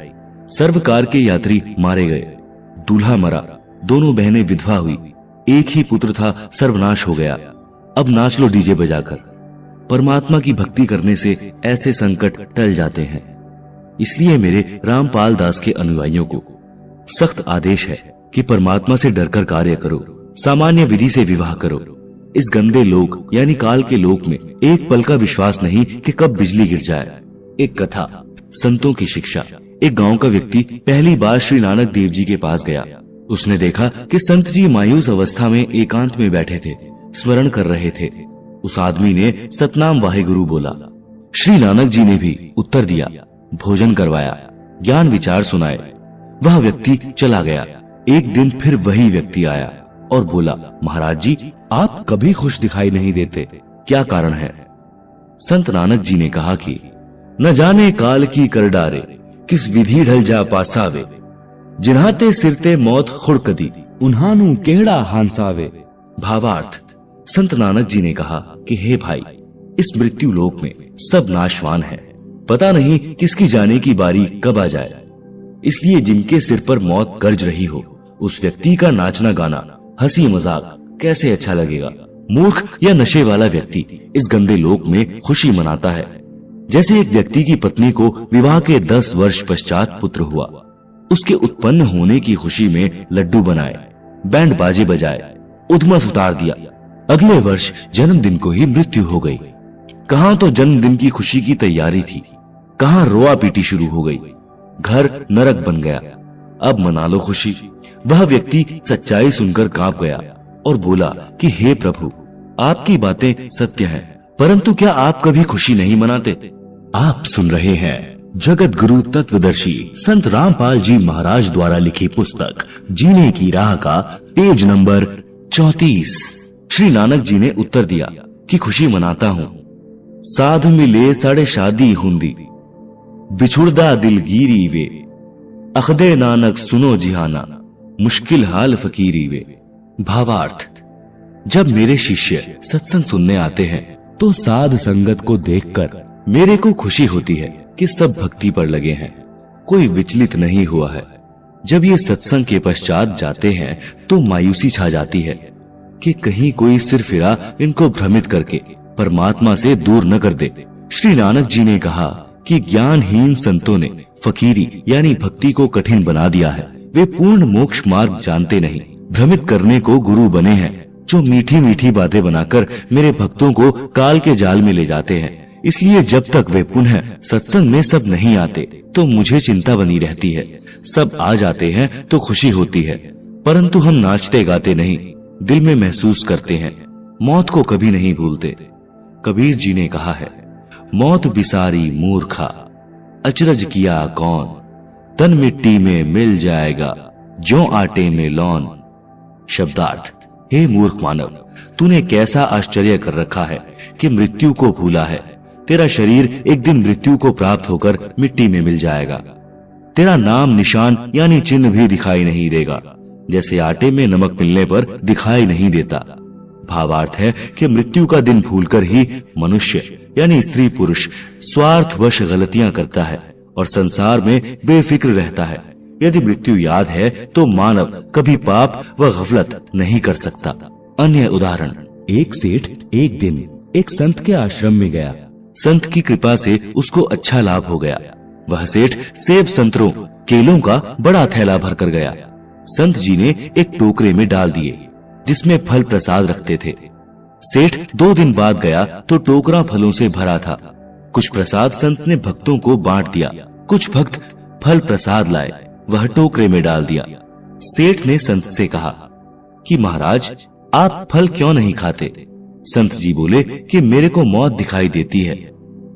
सर्वकार के यात्री मारे गए, दूल्हा मरा, दोनों बहनें विधवा हुई, एक ही पुत्र था, सर्वनाश हो गया। अब नाच लो डीजे बजाकर। परमात्मा की भक्ति करने से ऐसे संकट टल जाते हैं। इसलिए मेरे रामपाल दास के अनुयायियों को सख्त आदेश है कि परमात्मा से डरकर कार्य करो, सामान्य विधि से विवाह करो। इस गंदे लोक यानी काल के लोक में एक पल का विश्वास नहीं कि कब बिजली गिर जाए। एक कथा, संतों की शिक्षा। एक गांव का व्यक्ति पहली बार श्री नानक देव जी के पास गया। उसने देखा कि संत जी मायूस अवस्था में एकांत में बैठे थे, स्मरण कर रहे थे। उस आदमी ने सतनाम वाहेगुरु बोला। श्री नानक जी ने भी उत्तर दिया, भोजन करवाया, ज्ञान विचार सुनाए। वह व्यक्ति चला गया। एक दिन फिर वही व्यक्ति आया और बोला, महाराज जी आप कभी खुश दिखाई नहीं देते, क्या कारण है? संत नानक जी ने कहा कि न जाने काल की कर डारे, किस विधि ढल जा पासावे, जिन्हाते सिरते मौत खुड़कदी, उन्हानु केहड़ा हांसावे। भावार्थ, संत नानक जी ने कहा कि हे भाई, इस मृत्यु लोक में सब नाशवान है, पता नहीं किसकी जाने की बारी कब आ जाए। इसलिए जिनके सिर पर मौत गर्ज रही हो, उस व्यक्ति का नाचना गाना, हंसी मजाक कैसे अच्छा लगेगा। मूर्ख या नशे वाला व्यक्ति इस गंदे लोक में खुशी मनाता है। जैसे एक व्यक्ति की पत्नी को विवाह के 10 वर्ष पश्चात पुत्र हुआ, उसके उत्पन्न होने की खुशी में लड्डू बनाए, बैंड बाजे बजाए, उधमस उतार दिया। अगले वर्ष जन्मदिन को ही मृत्यु हो गई। कहाँ तो जन्मदिन की खुशी की तैयारी थी, कहाँ रोआ पीटी शुरू हो गई। घर नरक बन गया। अब मना लो खुशी। वह व्यक्ति सच्चाई सुनकर कांप गया और बोला कि हे प्रभु, आपकी बातें सत्य हैं, परंतु क्या आप कभी खुशी नहीं मनाते? आप सुन रहे हैं जगत गुरु तत्वदर्शी संत रामपाल जी महाराज द्वारा लिखी पुस्तक जीने की राह का पेज नंबर 34। श्री नानक जी ने उत्तर दिया कि खुशी मनाता हूँ। साध मिले साढ़े शादी हुंदी, बिछुड़दा दिलगीरी वे, अखदे नानक सुनो जिहाना, मुश्किल हाल फकीरी वे। भावार्थ, जब मेरे शिष्य सत्संग सुनने आते हैं तो साध संगत को देखकर मेरे को खुशी होती है कि सब भक्ति पर लगे हैं, कोई विचलित नहीं हुआ है। जब ये सत्संग के पश्चात जाते हैं तो मायूसी छा जाती है कि कहीं कोई सिर फिरा इनको भ्रमित करके परमात्मा से दूर न कर दे। श्री नानक जी ने कहा कि ज्ञानहीन संतों ने फकीरी यानी भक्ति को कठिन बना दिया है। वे पूर्ण मोक्ष मार्ग जानते नहीं, भ्रमित करने को गुरु बने हैं, जो मीठी मीठी बातें बनाकर मेरे भक्तों को काल के जाल में ले जाते हैं। इसलिए जब तक वे पुनः सत्संग में सब नहीं आते तो मुझे चिंता बनी रहती है। सब आ जाते हैं तो खुशी होती है, परंतु हम नाचते गाते नहीं, दिल में महसूस करते हैं, मौत को कभी नहीं भूलते। कबीर जी ने कहा है, मौत बिसारी मूर्खा, अचरज किया कौन, तन मिट्टी में मिल जाएगा, ज्यों आटे में लौन। शब्दार्थ, हे मूर्ख मानव, तूने कैसा आश्चर्य कर रखा है कि मृत्यु को भूला है। तेरा शरीर एक दिन मृत्यु को प्राप्त होकर मिट्टी में मिल जाएगा। तेरा नाम निशान यानी चिन्ह भी दिखाई नहीं देगा, जैसे आटे में नमक मिलने पर दिखाई नहीं देता। भावार्थ है कि मृत्यु का दिन भूलकर ही मनुष्य यानी स्त्री पुरुष स्वार्थवश गलतियां करता है और संसार में बेफिक्र रहता है। यदि मृत्यु याद है तो मानव कभी पाप व गफलत नहीं कर सकता। अन्य उदाहरण, एक सेठ एक दिन एक संत के आश्रम में गया। संत की कृपा से उसको अच्छा लाभ हो गया। वह सेठ सेब, संतरों, केलों का बड़ा थैला भर कर गया। संत जी ने एक टोकरे में डाल दिए जिसमें फल प्रसाद रखते थे। सेठ 2 दिन बाद गया तो टोकरा फलों से भरा था। कुछ प्रसाद संत ने भक्तों को बांट दिया। कुछ भक्त फल प्रसाद लाए, वह टोकरे में डाल दिया। सेठ ने संत से कहा कि महाराज, आप फल क्यों नहीं खाते? संत जी बोले कि मेरे को मौत दिखाई देती है,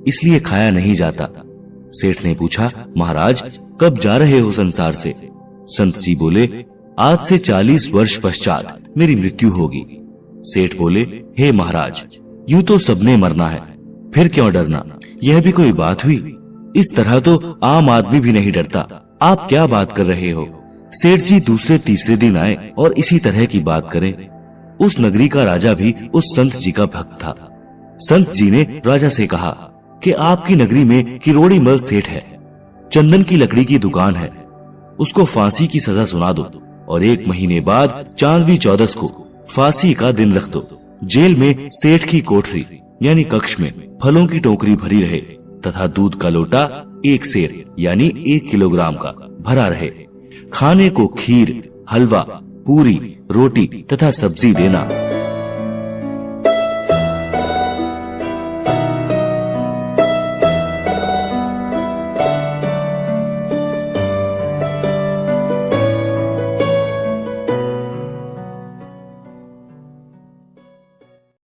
इसलिए खाया नहीं जाता। सेठ ने पूछा, महाराज कब जा रहे हो संसार से? संत जी बोले, आज से 40 वर्ष पश्चात मेरी मृत्यु होगी। सेठ बोले, हे महाराज, यूं तो सबने मरना है, फिर क्यों डरना? यह भी कोई बात हुई? इस तरह तो आम आदमी भी नहीं डरता। आप क्या बात कर रहे हो? सेठ जी दूसरे तीसरे दिन आए और इसी तरह की बात करें। उस नगरी का राजा भी उस संत जी का भक्त था। संत जी ने राजा से कहा कि आपकी नगरी में किरोड़ी मल सेठ है, चंदन की लकड़ी की दुकान है, उसको फांसी की सजा सुना दो और 1 महीने बाद चांदवी 14 को फांसी का दिन रख दो। जेल में सेठ की कोठरी यानी कक्ष में फलों की टोकरी भरी रहे तथा दूध का लोटा 1 सेर यानी 1 किलोग्राम का भरा रहे। खाने को खीर, हलवा, पूरी, रोटी तथा सब्जी देना।